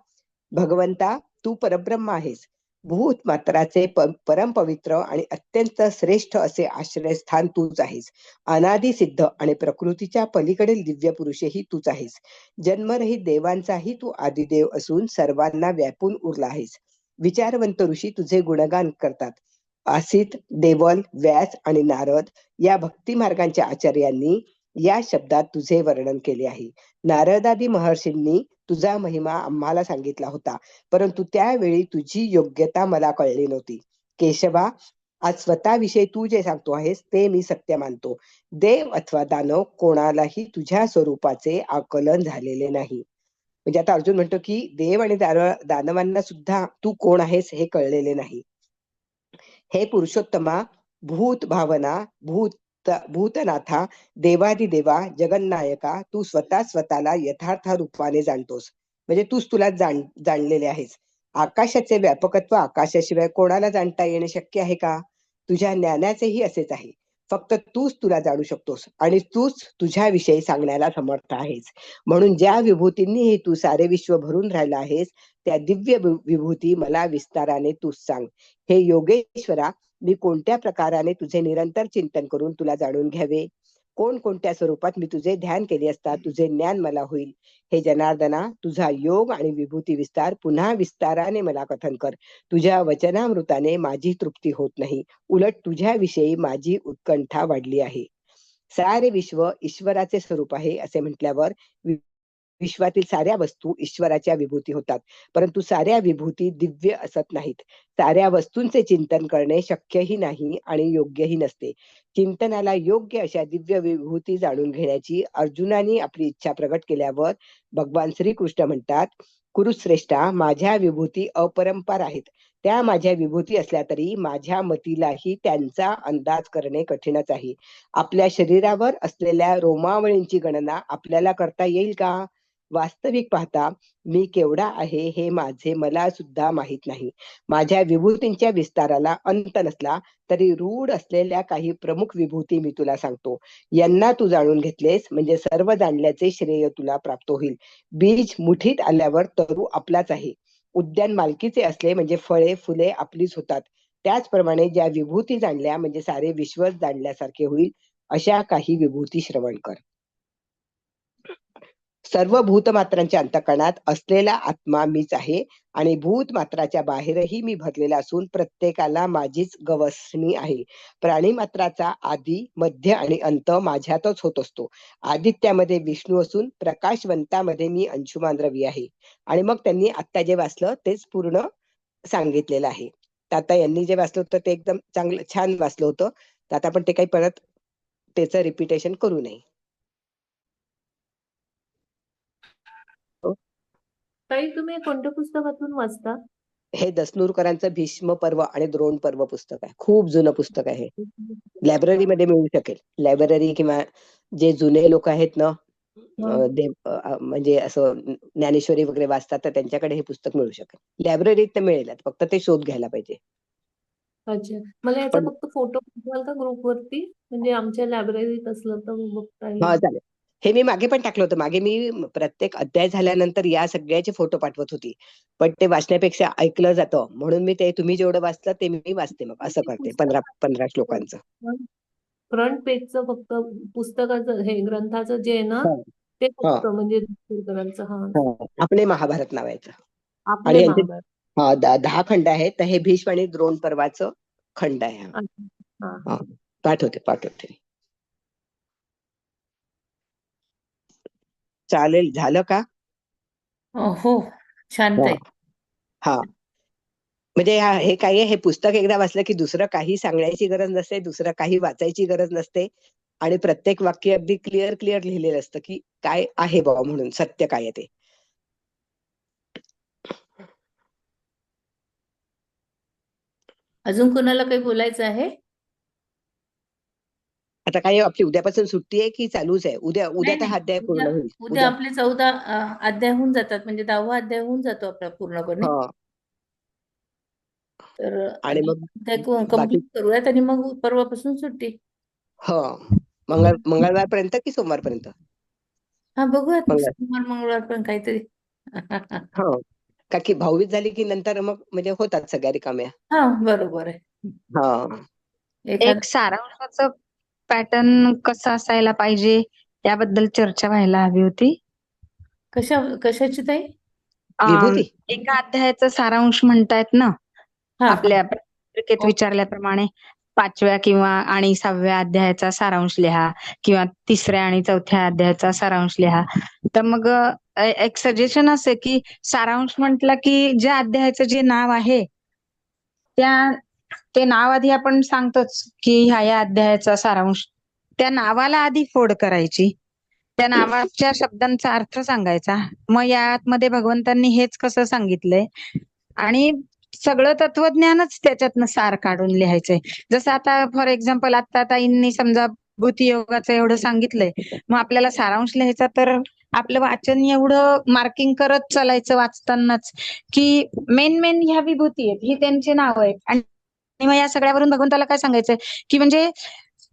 भगवंता तू परब्रह्म आहेस. भूत मात्राचे परमपवित्र आणि अत्यंत श्रेष्ठ असे आश्रयस्थान तूच आहेस. अनादि सिद्ध आणि प्रकृतीच्या पलीकडील दिव्य पुरुषही तूच आहेस. जन्मरहित देवांचाही तू आदिदेव असून सर्वांना व्यापून उरला आहेस. विचारवंत ऋषी तुझे गुणगान करतात. आसित, देवल, व्यास आणि नारद या भक्ती मार्गांच्या आचार्यांनी या शब्दात तुझे वर्णन केले आहे. नारदादी महर्षींनी तुझा महिमा आम्हाला सांगितला होता, परंतु त्यावेळी तुझी योग्यता मला कळली नव्हती. केशवा, आज स्वतःविषयी तू जे सांगतो आहेस ते मी सत्य मानतो. देव अथवा दानव कोणालाही तुझ्या स्वरूपाचे आकलन झालेले नाही. म्हणजे आता अर्जुन म्हणतो की देव आणि दानवांना सुद्धा तू कोण आहेस हे कळलेले नाही. हे पुरुषोत्तमा, भूत भावना, भूतनाथा, देवादिदेवा, जगन्नायका, तू स्वतःला यथार्थ रूपाने जाणतोस. म्हणजे तूच तुला जाणलेले आहेस. आकाशाचे व्यापकत्व आकाशाशिवाय कोणाला जाणता येणे शक्य आहे का? तुझ्या ज्ञानाचेही असेच आहे. फक्त तूच तुला जाणू शकतोस आणि तूच तुझ्याविषयी सांगण्याला समर्थ आहेस. म्हणून ज्या विभूतींनी हे तू सारे विश्व भरून राहिला आहेस त्या दिव्य विभूती मला विस्ताराने तूच सांग. हे योगेश्वरा, मी कोणत्या प्रकाराने तुझे निरंतर चिंतन करून तुला जाणून घ्यावे? कोणत्या स्वरूपात मी तुझे ध्यान केले असता तुझे ज्ञान मला होईल? हे जनार्दना, तुझा योग आणि विभूती विस्तार पुन्हा विस्ताराने मला कथन कर. तुझ्या वचनामृताने माझी तृप्ती होत नाही, उलट तुझ्याविषयी माझी उत्कंठा वाढली आहे. सारे विश्व ईश्वराचे स्वरूप आहे असे म्हटल्यावर विश्वातील साऱ्या वस्तू ईश्वराच्या विभूती होतात, परंतु साऱ्या विभूती दिव्य असत नाहीत. साऱ्या वस्तूंचे चिंतन करणे शक्यही नाही आणि योग्यही नसते. चिंतनाला योग्य अशा दिव्य विभूती जाणून घेण्याची अर्जुनाने आपली इच्छा प्रकट केल्यावर भगवान श्रीकृष्ण म्हणतात, कुरुश्रेष्ठा, माझ्या विभूती अपरंपार आहेत. त्या माझ्या विभूती असल्या तरी माझ्या मतीलाही त्यांचा अंदाज करणे कठीणच आहे. आपल्या शरीरावर असलेल्या रोमावळींची गणना आपल्याला करता येईल का? वास्तविक पाहता मी केवढा आहे हे मला सुद्धा माहित नाही. माझ्या विभूतींच्या विस्ताराला अंत नसला तरी रूढ असलेल्या काही प्रमुख विभूती मी तुला सांगतो. यांना तू जाणून घेतलेस म्हणजे सर्व जाणल्याचे श्रेय तुला प्राप्त होईल. बीज मुठीत आल्यावर तरू आपलाच आहे. उद्यान मालकीचे असले म्हणजे फळे फुले आपलीच होतात. त्याचप्रमाणे ज्या विभूती जाणल्या म्हणजे सारे विश्वच जाणल्यासारखे होईल. अशा काही विभूती श्रवण कर. सर्व भूतमात्रांच्या अंतःकरणात असलेला आत्मा मीच आहे आणि भूतमात्राच्या बाहेरही मी भरलेला असून प्रत्येकाला माझीच गवसणी आहे. प्राणीमात्राचा आदी, मध्य आणि अंत माझ्यातच होत असतो. आदित्यामध्ये विष्णू असून प्रकाशवंतामध्ये मी अंशुमान रवी आहे. आणि मग त्यांनी आता जे वाचलं तेच पूर्ण सांगितलेलं आहे. तर आता यांनी जे वाचलं होतं ते एकदम चांगलं छान वाचलं होतं. तर आता आपण ते काही परत त्याचं रिपिटेशन करू नये. ताई, तुम्ही कोणत्या पुस्तकातून वाचता? हे दसनूरकरांचं भीष्म पर्व आणि द्रोण पर्व पुस्तक आहे. खूप जुनं पुस्तक आहे. लायब्ररीमध्ये मिळू शकेल. लायब्ररी किंवा जे जुने लोक आहेत ना, म्हणजे असं ज्ञानेश्वरी वगैरे वाचतात तर त्यांच्याकडे हे पुस्तक मिळू शकेल. लायब्ररीत तर मिळेल, फक्त ते शोध घ्यायला पाहिजे. अच्छा, मला याचा फक्त फोटो पाठवाल का ग्रुपवरती? म्हणजे आमच्या लायब्ररीत असलं तर बघता येईल. हा, चालेल. हे मी मागे पण टाकलं होतं. मागे मी प्रत्येक अध्याय झाल्यानंतर या सगळ्याचे फोटो पाठवत होती, पण ते वाचण्यापेक्षा ऐकलं जातं म्हणून मी ते तुम्ही जेवढं वाचलं ते मी वाचते. मग असं करते 15 श्लोकांचं. फ्रंट पेजचं फक्त पुस्तकाचं हे ग्रंथाचं जे आहे ना ते फक्त म्हणजे आपले महाभारत नावायचं. आपले आणि महाभारत 10 खंड आहेत. तर हे भीष्म आणि द्रोण पर्वाचं खंड आहे. पाठवते. चालेल, झालं का? हो, शांत आहे. हा, म्हणजे हे काय आहे, हे पुस्तक एकदा वाचलं की दुसरं काही सांगण्याची गरज नसते, दुसरं काही वाचायची गरज नसते आणि प्रत्येक वाक्य अगदी क्लिअर लिहिलेलं असतं की काय आहे बाबा म्हणून, सत्य काय आहे ते. अजून कोणाला काही बोलायचं आहे? आता काय आपली उद्यापासून सुट्टी आहे की चालूच आहे? उद्या उद्या नाही तर नाही, हा अध्याय उद्या पूर्ण होईल. उद्या उद्या आपले 14 अध्याय होऊन जातात, म्हणजे 10वा अध्याय होऊन जातो आपला पूर्णपणे. हा. तर आणि मग 10 अध्याय बाकी कम्प्लीट करूयात आणि मग परवापासून सुट्टी. हो, मंगळवारपर्यंत की सोमवारपर्यंत? हा, बघूयात मंगळ सोमवार मंगळवार पण काहीतरी. हो, का की भाऊबीज झाली की नंतर मग म्हणजे होतात सगळ्या रिकाम्या. हा, बरोबर आहे. हा. एखाद एक सारांशाचं पॅटर्न कसं असायला पाहिजे याबद्दल चर्चा व्हायला हवी होती. कशाची ताई? अं, विभूती. एका अध्यायाचा सारांश म्हणतायत ना, हा हा आपल्या पत्रिकेत ओ, विचारल्याप्रमाणे 5व्या किंवा आणि 6व्या अध्यायाचा सारांश लिहा किंवा 3ऱ्या आणि 4थ्या अध्यायाचा सारांश लिहा. तर मग एक सजेशन असे की सारांश म्हटलं की ज्या अध्यायाचं जे नाव आहे ते नाव आधी आपण सांगतोच की ह्या या अध्यायाचा सारांश. त्या नावाला आधी फोड करायची, त्या नावाच्या शब्दांचा अर्थ सांगायचा. मग यामध्ये भगवंतांनी हेच कसं सांगितलंय आणि सगळं तत्वज्ञानच त्याच्यातनं सार काढून लिहायचंय. जसं आता फॉर एक्झाम्पल आता ताईंनी समजा भूतियोगाचं एवढं सांगितलंय, मग आपल्याला सारांश लिहायचा तर आपलं वाचन एवढं मार्किंग करत चालायचं वाचतानाच की मेन मेन ह्या विभूती आहेत, ही त्यांची नाव आहेत. आणि मग या सगळ्यावरून भगवंताला काय सांगायचंय की म्हणजे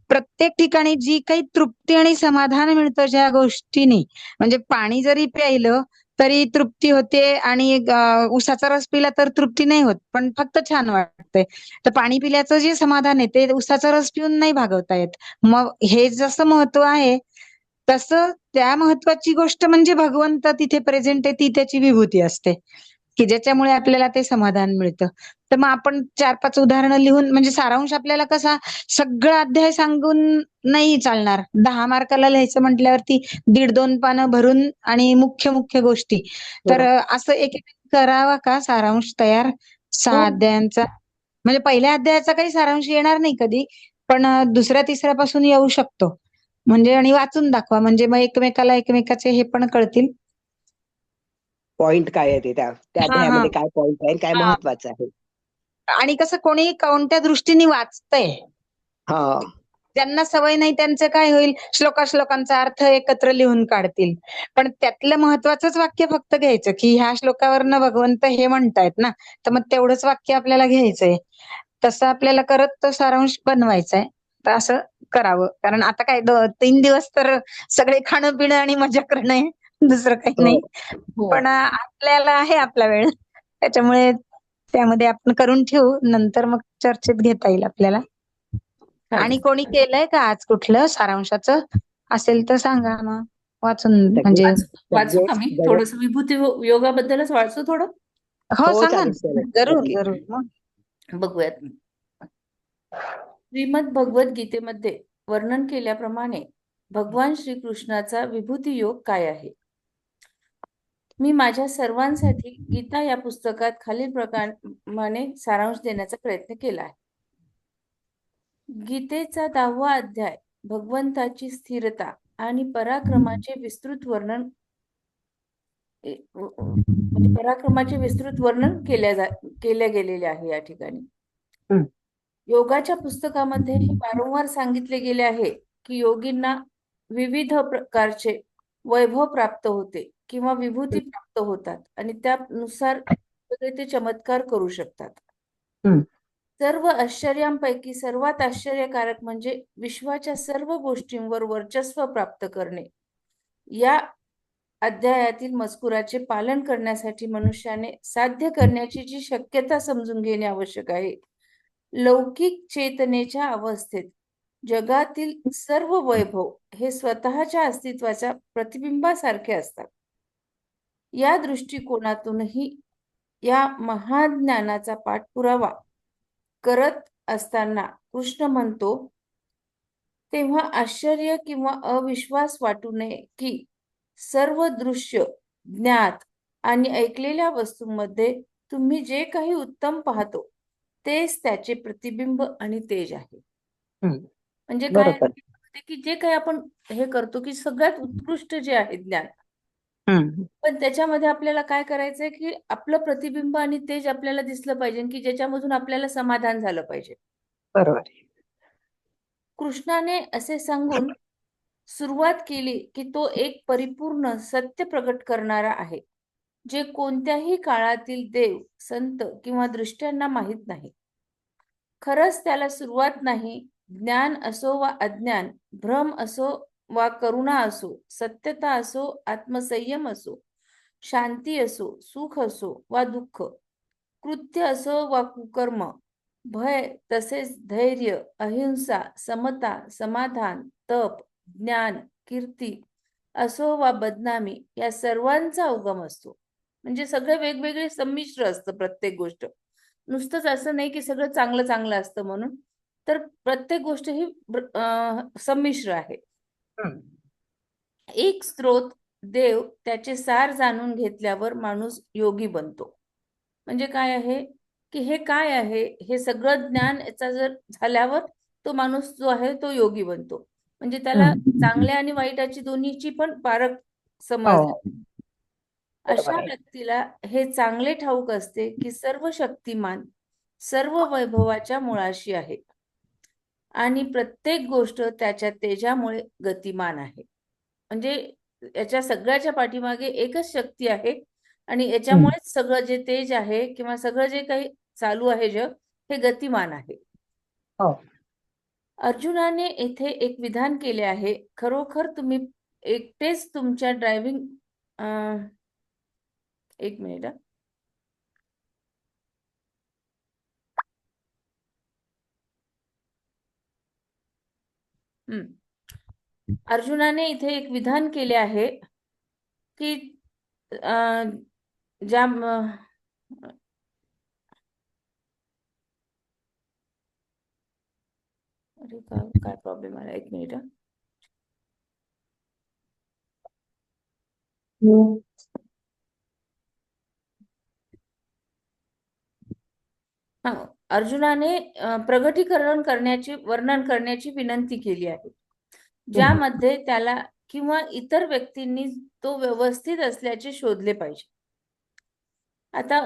प्रत्येक ठिकाणी जी काही तृप्ती आणि समाधान मिळतं ज्या गोष्टींनी, म्हणजे पाणी जरी प्यायलं तरी तृप्ती होते आणि उसाचा रस पिला तर तृप्ती नाही होत, पण फक्त छान वाटतंय. तर पाणी पिल्याचं जे समाधान आहे ते उसाचा रस पिऊन नाही भागवता येत. मग हे जसं महत्व आहे तसं त्या महत्वाची गोष्ट म्हणजे भगवंत तिथे प्रेझेंट आहे, ती त्याची विभूती असते की ज्याच्यामुळे आपल्याला ते समाधान मिळतं. तर मग आपण 4-5 उदाहरणं लिहून, म्हणजे सारांश आपल्याला कसा सगळा अध्याय सांगून नाही चालणार. 10 मार्काला लिहायचं म्हटल्यावरती 1.5-2 पानं भरून आणि मुख्य मुख्य गोष्टी. तर हो. असं एक करावा का सारांश तयार 6 हो, अध्यायांचा? म्हणजे पहिल्या अध्यायाचा काही सारांश येणार नाही कधी, पण 2ऱ्या-3ऱ्या पासून येऊ शकतो. म्हणजे आणि वाचून दाखवा, म्हणजे मग एकमेकाला एकमेकाचे हे पण कळतील. पॉइंट काय आहे ते, त्या हा हा अध्यायामध्ये काय पॉइंट आहे आणि काय हा. महत्वाचं आहे? आणि कसं कोणी कोणत्या दृष्टीने वाचतंय, हा. ज्यांना सवय नाही त्यांचं काय होईल, श्लोकांचा अर्थ एकत्र लिहून काढतील. पण त्यातलं महत्वाचंच वाक्य फक्त घ्यायचं की ह्या श्लोकावरनं भगवंत हे म्हणतायत ना, तर मग तेवढंच वाक्य आपल्याला घ्यायचंय. तसं आपल्याला करत तो सारांश बनवायचा आहे. तर असं करावं, कारण आता काय 3 दिवस तर सगळे खाणं पिणं आणि मजा करणं आहे, दुसरं काही हो. नाही. हो, पण आपल्याला आहे आपला वेळ, त्याच्यामुळे त्यामध्ये आपण करून ठेवू, नंतर मग चर्चेत घेता येईल आपल्याला. आणि चालेल. कोणी केलंय का आज कुठलं सारांशाचं? असेल तर सांगा मग वाचून, सगळे म्हणजे वाचू सगळे का मी जवळ. थोडस विभूती योगाबद्दलच वाचू थोडं. हो हो, सांगा चालेल ना, चालेल, जरूर नक्की. जरूर मग. बघूयात. श्रीमद भगवत गीतेमध्ये वर्णन केल्याप्रमाणे भगवान श्रीकृष्णाचा विभूती योग काय आहे? मी माझ्या सर्वांसाठी गीता या पुस्तकात खालील प्रमाणे सारांश देण्याचा प्रयत्न केला आहे. गीतेचा 10वा अध्याय भगवंताची स्थिरता आणि पराक्रमाचे विस्तृत वर्णन म्हणजे पराक्रमाचे विस्तृत वर्णन केले गेलेले आहे या ठिकाणी. हं. योगाच्या पुस्तकामध्ये हे वारंवार सांगितले गेले आहे की योगींना विविध प्रकारचे वैभव प्राप्त होते किंवा विभूती प्राप्त होतात आणि त्यानुसार सगळे ते चमत्कार करू शकतात. हं. सर्व आश्चर्यांपैकी सर्वात आश्चर्यकारक म्हणजे विश्वाच्या सर्व गोष्टींवर वर्चस्व प्राप्त करणे. या अध्यायातील मजकुराचे पालन करण्यासाठी मनुष्याने साध्य करण्याची जी शक्यता समजून घेणे आवश्यक आहे. लौकिक चेतनेच्या अवस्थेत जगातील सर्व वैभव हे स्वतःच्या अस्तित्वाच्या प्रतिबिंबासारखे असतात. या दृष्टिकोनातूनही या महाज्ञानाचा पाठपुरावा करत असताना कृष्ण म्हणतो तेव्हा आश्चर्य किंवा अविश्वास वाटू नये की सर्व दृश्य, ज्ञात आणि ऐकलेल्या वस्तूंमध्ये तुम्ही जे काही उत्तम पाहतो तेच त्याचे प्रतिबिंब आणि तेज आहे. हं. म्हणजे काय बरोबर. की जे काही आपण हे करतो की सगळ्यात उत्कृष्ट जे आहे ज्ञान, हं. पण त्याच्यामध्ये आपल्याला काय करायचंय की आपलं प्रतिबिंब आणि तेज आपल्याला दिसलं पाहिजे की ज्याच्यामधून आपल्याला समाधान झालं पाहिजे. बरोबर. कृष्णाने असे सांगून सुरुवात केली की तो एक परिपूर्ण सत्य प्रकट करणारा आहे, जे कोणत्याही काळातील देव, संत किंवा दृष्ट्यांना माहीत नाही. खरंच त्याला सुरुवात नाही. ज्ञान असो वा अज्ञान, भ्रम असो वा करुणा असो, सत्यता असो, आत्मसंयम असो, शांती असो, सुख असो वा दुःख, कृत्य असो वा कुकर्म, भय तसेच धैर्य, अहिंसा, समता, समाधान, तप, ज्ञान, कीर्ती असो वा बदनामी, या सर्वांचा उगम असतो. म्हणजे सगळं वेगवेगळे संमिश्र असतं प्रत्येक गोष्ट. नुसतंच असं नाही की सगळं चांगलं चांगलं असतं म्हणून. तर प्रत्येक गोष्ट ही संमिश्र आहे. एक स्रोत देव त्याचे सार जाणून घेतल्यावर माणूस योगी बनतो. म्हणजे काय आहे की हे काय आहे हे सगळं ज्ञान याचा जर झाल्यावर तो माणूस जो आहे तो योगी बनतो. म्हणजे त्याला चांगल्या आणि वाईटाची दोन्हीची पण पारख समजली. अशा व्यक्तीला हे चांगले ठाऊक असते की सर्व शक्तिमान सर्व वैभवाच्या मुळाशी आहे आणि प्रत्येक गोष्ट त्याच्या तेजामुळे गतिमान आहे. म्हणजे याच्या सगळ्याच्या पाठीमागे एकच शक्ती आहे आणि याच्यामुळेच सगळं जे तेज आहे किंवा सगळं जे काही चालू आहे जग हे गतिमान आहे. अर्जुनाने येथे एक विधान केले आहे. खरोखर तुम्ही एकटेच तुमच्या ड्रायव्हिंग एक मिनिट अर्जुनाने इथे एक विधान केले आहे की ज्या अरे काय प्रॉब्लेम आला, एक मिनिट. अर्जुनाने प्रगटीकरण करण्याची वर्णन करण्याची विनंती केली आहे, ज्यामध्ये त्याला किंवा इतर व्यक्तींनी तो व्यवस्थित असल्याचे शोधले पाहिजे. आता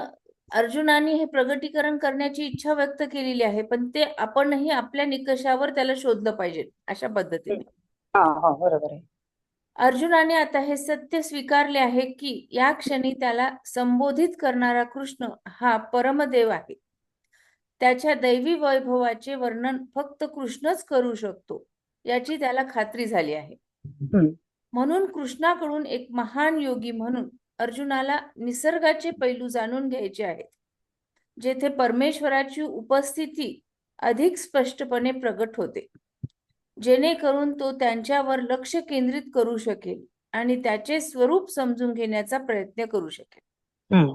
अर्जुनाने हे प्रगटीकरण करण्याची इच्छा व्यक्त केलेली आहे, पण ते आपणही आपल्या निकषावर त्याला शोधलं पाहिजे अशा पद्धतीने. बरोबर आहे. अर्जुनाने आता हे सत्य स्वीकारले आहे की या क्षणी त्याला संबोधित करणारा कृष्ण हा परमदेव आहे. त्याच्या दैवी वैभवाचे वर्णन फक्त कृष्णच करू शकतो याची त्याला खात्री झाली आहे. म्हणून कृष्णाकडून एक महान योगी म्हणून अर्जुनाला निसर्गाचे पैलू जाणून घ्यायचे आहेत, जेथे परमेश्वराची उपस्थिती अधिक स्पष्टपणे प्रगट होते, जेणेकरून तो त्यांच्यावर लक्ष केंद्रित करू शकेल आणि त्याचे स्वरूप समजून घेण्याचा प्रयत्न करू शकेल.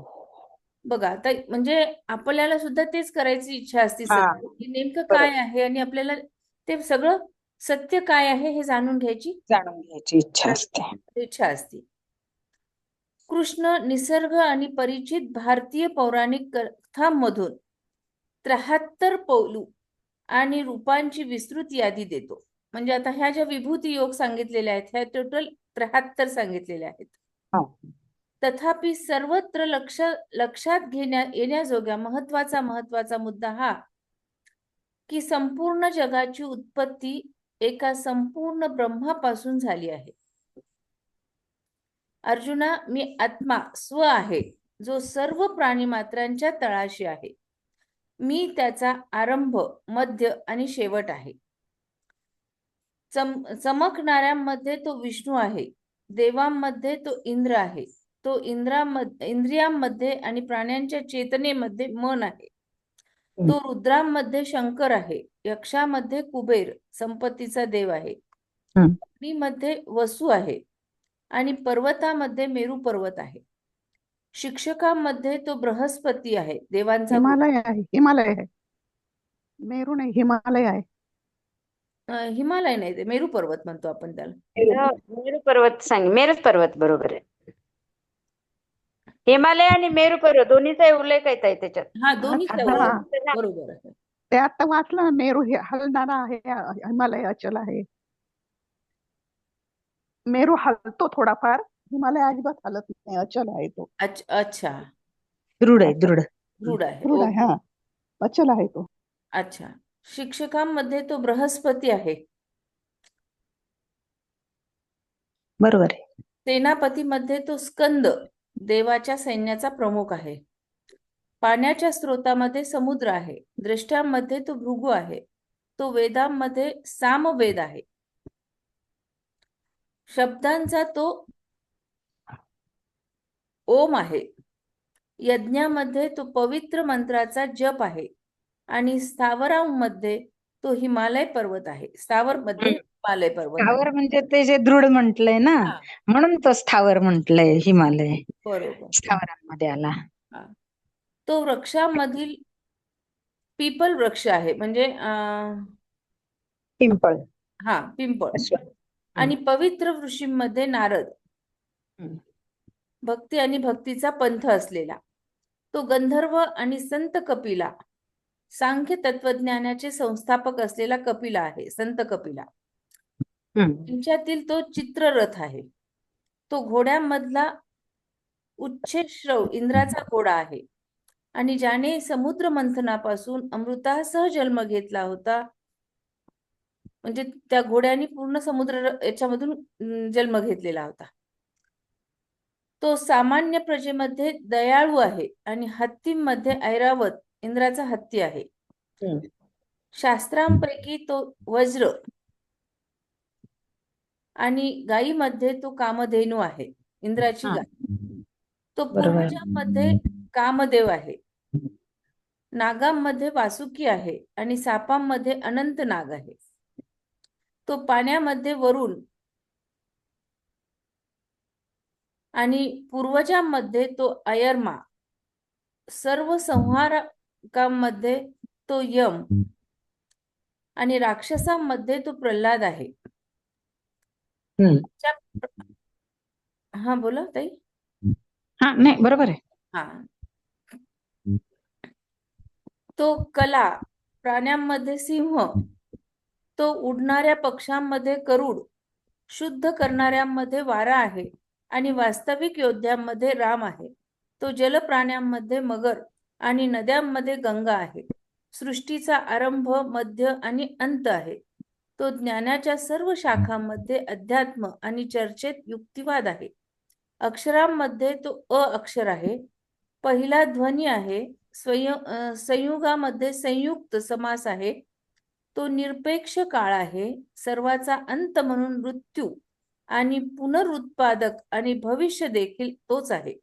बघा, आता म्हणजे आपल्याला सुद्धा तेच करायची इच्छा असते सध्या, की नेमकं काय आहे आणि आपल्याला ते सगळं सत्य काय आहे हे जाणून घ्यायची इच्छा असते. कृष्ण निसर्ग आणि परिचित भारतीय पौराणिक कथांमधून 73 पैलू आणि रूपांची विस्तृत यादी देतो. म्हणजे आता ह्या ज्या विभूती योग सांगितलेल्या आहेत ह्या टोटल 73 सांगितलेल्या आहेत. तथापि सर्वत्र लक्षात येण्याजोग्या महत्वाचा मुद्दा हा की संपूर्ण जगाची उत्पत्ती एका संपूर्ण ब्रह्मापासून झाली आहे. अर्जुना, मी आत्मा स्व आहे, जो सर्व प्राणीमात्रांच्या तळाशी आहे. मी त्याचा आरंभ, मध्य आणि शेवट आहे. चमकणाऱ्यांमध्ये तो विष्णू आहे, देवांमध्ये तो इंद्र आहे, तो इंद्रियांमध्ये आणि प्राण्यांच्या चेतनेमध्ये मन आहे, तो रुद्रांमध्ये शंकर आहे, यक्षामध्ये कुबेर संपत्तीचा देव आहे, अग्नीमध्ये वसु आहे आणि पर्वतामध्ये मेरू पर्वत आहे. शिक्षकांमध्ये तो बृहस्पती आहे, देवांचा हिमालय आहे. मेरू नाही, हिमालय आहे. हिमालय नाही, ते मेरू पर्वत म्हणतो आपण त्याला. मेरू पर्वत मेरूच पर्वत बरोबर आहे. हिमालय आणि मेरू पर्वत दोन्हीचा उल्लेख आहे त्याच्यात. हा, दोन्हीचा बरोबर आहे. ते आता वाचलं, मेरू हलणारा आहे, हिमालय अचल आहे. मेरू हलतो थोडाफार, हिमालय अजिबात हलत नाही, अचल आहे तो. अच्छा, दृढ आहे. दृढ आहे. हा, अचल आहे तो. अच्छा, शिक्षकांमध्ये तो बृहस्पती आहे. बरोबर आहे. सेनापतीमध्ये तो स्कंद देवाच्या सैन्याचा प्रमुख आहे. पाण्याच्या स्रोतामध्ये समुद्र आहे. दृष्ट्यांमध्ये तो भृगू आहे. तो वेदांमध्ये सामवेद आहे. शब्दांचा तो ओम आहे. यज्ञामध्ये तो पवित्र मंत्राचा जप आहे. आणि स्थावरांमध्ये तो हिमालय पर्वत आहे. स्थावर मध्ये हिमालय पर्वत आहे. स्थावर म्हणजे ते जे दृढ म्हटलंय ना, हा, म्हणून तो स्थावर म्हटलंय हिमालय. बरोबर. स्थावरांमध्ये आला. हा. तो वृक्षामधील पीपल वृक्ष आहे. म्हणजे पिंपळ. पिंपळ. अश्वत्थ. आणि पवित्र ऋषींमध्ये नारद. हम्म. भक्ती आणि भक्तीचा पंथ असलेला. तो गंधर्व आणि संत कपिला, सांख्य तत्वज्ञानाचे संस्थापक असलेला कपिला आहे. संत कपिला त्यांच्यातील तो चित्ररथ आहे. तो घोड्यांमधला उच्छ्रेश्रव इंद्राचा घोडा आहे. आणि ज्याने समुद्र मंथनापासून अमृतासह जन्म घेतला होता, म्हणजे त्या घोड्याने पूर्ण समुद्र याच्यामधून जन्म घेतलेला होता. तो सामान्य प्रजेमध्ये दयाळू आहे. आणि हत्तीमध्ये ऐरावत इंद्राचा हत्ती आहे. शास्त्रांपैकी तो वज्र. आणि गायीमध्ये तो कामधेनू आहे. इंद्राची गाय. तो पूर्वजांमध्ये कामदेव आहे. नागांमध्ये वासुकी आहे. आणि सापांमध्ये अनंत नाग आहे. तो पाण्यामध्ये वरुण. आणि पूर्वजांमध्ये तो अयर्मा. सर्व संहारकांमध्ये तो यम. आणि राक्षसांमध्ये तो प्रल्हाद आहे. हा, बोला ताई. हा, नाही, बरोबर आहे. हा. तो कला. प्राण्यांमध्ये सिंह. तो उडणाऱ्या पक्ष्यांमध्ये गरुड. शुद्ध करणाऱ्यांमध्ये वारा आहे. आणि वास्तविक योद्ध्यांमध्ये राम आहे. तो जलप्राण्यांमध्ये मगर. आणि नद्यांमध्ये गंगा आहे. सृष्टीचा आरंभ, मध्य आणि अंत आहे. तो ज्ञानाच्या सर्व शाखांमध्ये अध्यात्म आणि चर्चेत युक्तिवाद आहे. अक्षरांमध्ये तो अ अक्षर आहे. पहिला ध्वनी आहे. संयुगामध्ये संयुक्त समास आहे. तो निरपेक्ष काळ आहे. सर्वाचा अंत म्हणून मृत्यू आणि पुनरुत्पादक आणि भविष्य देखील तोच आहे.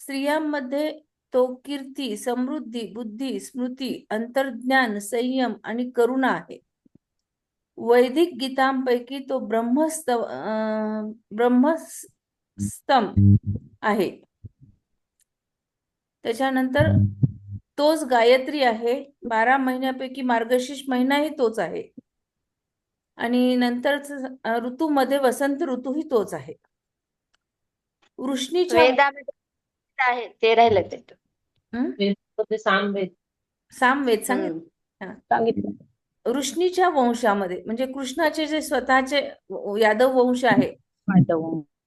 स्त्रियांमध्ये तो कीर्ती, समृद्धी, बुद्धी, स्मृती, अंतर्ज्ञान, संयम आणि करुणा आहे. वैदिक गीतांपैकी तो ब्रह्मस्तम आहे. त्याच्यानंतर तोच गायत्री आहे. 12 महिन्यापैकी मार्गशीर्ष महिनाही तोच आहे. आणि नंतर ऋतूमध्ये वसंत ऋतूही तोच आहे. वृष्णीच्या वेदामध्ये आहे ते राहिलं ते. सामवेद. सामवेद सांगितलं. वृष्णीच्या वंशामध्ये म्हणजे कृष्णाचे जे स्वतःचे यादव वंश आहे,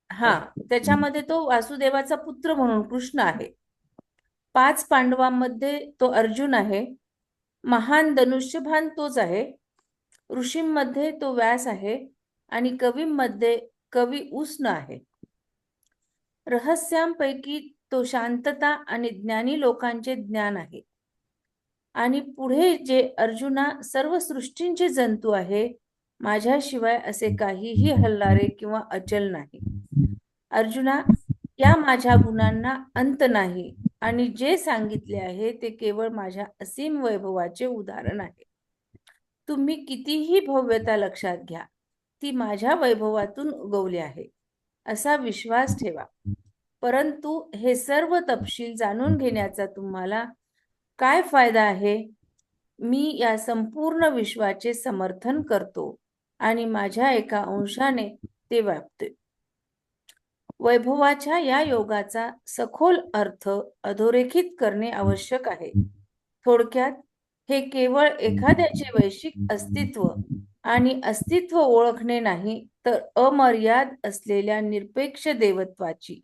त्याच्यामध्ये तो वासुदेवाचा पुत्र म्हणून कृष्ण आहे. 5 पांडवांमध्ये तो अर्जुन आहे. महान धनुष्यबाण तोच आहे. ऋषींमध्ये तो व्यास आहे. आणि कवींमध्ये कवी उष्ण आहे. रहस्यांपैकी तो शांतता आणि ज्ञानी लोकांचे ज्ञान आहे. आणि पुढे जे अर्जुना, सर्व सृष्टींचे जंतू आहे, माझ्याशिवाय असे काहीही हलणारे किंवा अचल नाही. अर्जुना, या माझ्या गुणांना अंत नाही. आणि जे सांगितले आहे ते केवळ माझ्या असीम वैभवाचे उदाहरण आहे. तुम्ही कितीही भव्यता लक्षात घ्या, ती माझ्या वैभवातून उगवली आहे असा विश्वास ठेवा. परंतु हे सर्व तपशील जाणून घेण्याचा तुम्हाला काय फायदा आहे? मी या संपूर्ण विश्वाचे समर्थन करतो आणि माझ्या एका अंशाने ते व्यापते. वैभवाच्या या योगाचा सखोल अर्थ अधोरेखित करणे आवश्यक आहे. थोडक्यात, हे केवळ एखाद्याचे वैश्विक अस्तित्व आणि अस्तित्व ओळखणे नाही, तर अमर्याद असलेल्या निरपेक्ष देवत्वाची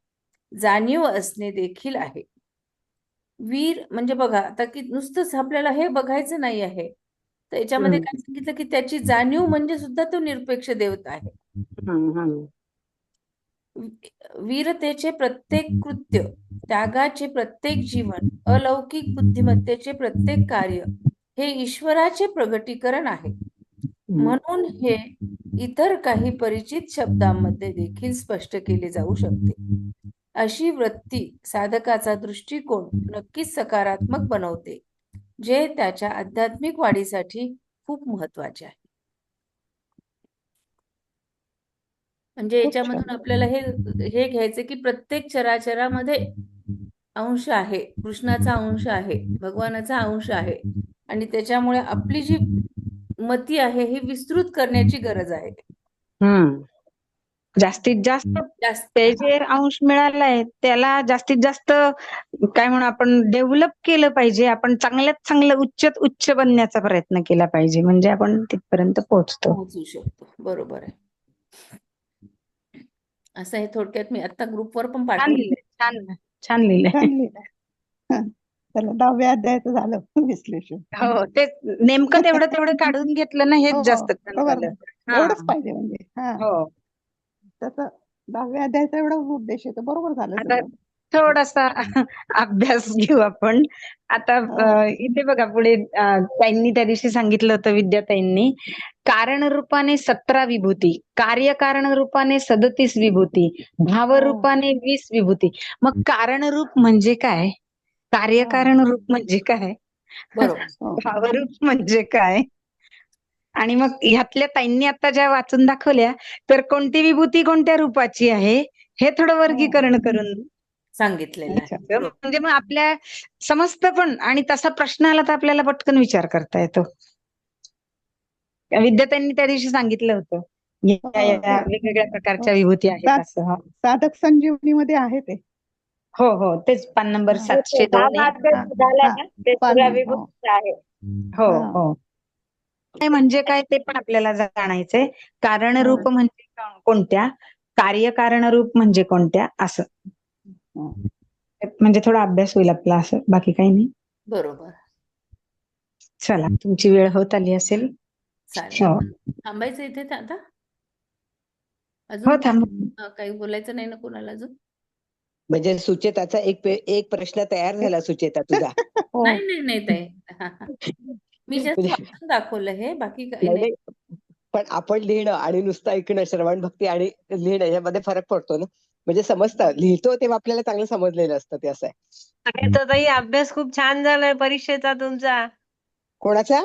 जाणीव असणे देखील आहे. वीर म्हणजे बघा आता की नुसतंच आपल्याला हे बघायचं नाही आहे, तर याच्यामध्ये हम्म. काय सांगितलं की त्याची जाणीव म्हणजे सुद्धा तो निरपेक्ष देवता आहे. वीरतेचे प्रत्येक कृत्य, त्यागाचे प्रत्येक जीवन, अलौकिक बुद्धिमत्तेचे प्रत्येक कार्य हे ईश्वराचे प्रगटीकरण आहे. म्हणून हे इतर काही परिचित शब्दांमध्ये देखील स्पष्ट केले जाऊ शकते. अशी वृत्ती साधकाचा दृष्टिकोन नक्कीच सकारात्मक बनवते, जे त्याच्या आध्यात्मिक वाढीसाठी खूप महत्वाचे आहे. म्हणजे खूप छान. याच्यामधून आपल्याला हे घ्यायचं की प्रत्येक चराचरामध्ये अंश आहे, कृष्णाचा अंश आहे, भगवानाचा अंश आहे आणि त्याच्यामुळे आपली जी मती आहे ही विस्तृत करण्याची गरज आहे. जास्तीत जास्त जास्त ते जे अंश मिळालाय त्याला जास्तीत जास्त काय म्हणू आपण डेव्हलप केलं पाहिजे. आपण चांगल्यात चांगलं उच्चत उच्च बनण्याचा प्रयत्न केला पाहिजे, म्हणजे आपण तिथपर्यंत पोहोचतो. पोहोचू शकतो. बरोबर आहे. असं आहे थोडक्यात. मी आता ग्रुपवर पण छान पाठवलं. लिहिलंय, छान लिहिलंय. छान लिहिलंय. हं. चला 10व्या अध्यायाचं झालं विश्लेषण. हो, तेच नेमकं तेवढं काढून घेतलं ना, हो, हेच जास्त छान बरोबर झालं. ना. एवढंच पाहिजे म्हणजे. हा. हो. त्याचा 10व्या अध्यायाचा एवढा उद्देश आहे, तर बरोबर झालं आता सगळं. थोडासा अभ्यास घेऊ आपण. आता इथे बघा पुढे ताईंनी त्या दिवशी सांगितलं होतं, विद्याताईंनी, कारण रूपाने 17 विभूती, कार्यकारण रूपाने 37 विभूती, भाव रूपाने 20 विभूती. मग कारण रूप म्हणजे काय? कार्यकारण रूप म्हणजे काय? बरोबर. भावरूप म्हणजे काय? आणि मग ह्यातल्या ताईंनी आता ज्या वाचून दाखवल्या, तर कोणती विभूती कोणत्या रूपाची आहे हे थोडं वर्गीकरण करून सांगितलेलं आहे. अच्छा. म्हणजे मग आपल्या समजतं पण, आणि तसा प्रश्न आला तर आपल्याला पटकन विचार करता येतो. विद्याताईंनी त्या दिवशी सांगितलं होतं, या वेगवेगळ्या प्रकारच्या विभूती आहेत असं. हो. साधक संजीवनीमध्ये आहे ते. हो, तेच पान नंबर हा. 702 आहे. झाला ना ते पान- सगळ्या हो. विभूती आहे. हो. काय म्हणजे काय ते पण आपल्याला जाणायचंय. कारण रूप म्हणजे कोणत्या, कार्यकारण रूप म्हणजे कोणत्या, असं. म्हणजे थोडा अभ्यास होईल आपला, असं बाकी काही नाही. बरोबर. चला, तुमची वेळ होत आली असेल. चालेल. हो. आपण थांबायचं इथे आता. हो, अजून थांब. काही बोलायचं नाही ना कोणाला अजून? म्हणजे सुचेताचा एक प्रश्न तयार झाला सुचेता तुझा. हो. नाही ताई. मी जस्ट म्हणजे वाचून दाखवलं हे, बाकी काही नाही, नाही. नाही. पण आपण लिहिणं आणि नुसतं ऐकणं, श्रवण भक्ती आणि लिहिणं यामध्ये फरक पडतो ना. म्हणजे समजतं, लिहितो तेव्हा आपल्याला चांगलं समजलेलं असतं, ते असं आहे. ताई अभ्यास खूप छान झालाय परीक्षेचा तुमचा. कोणाचा?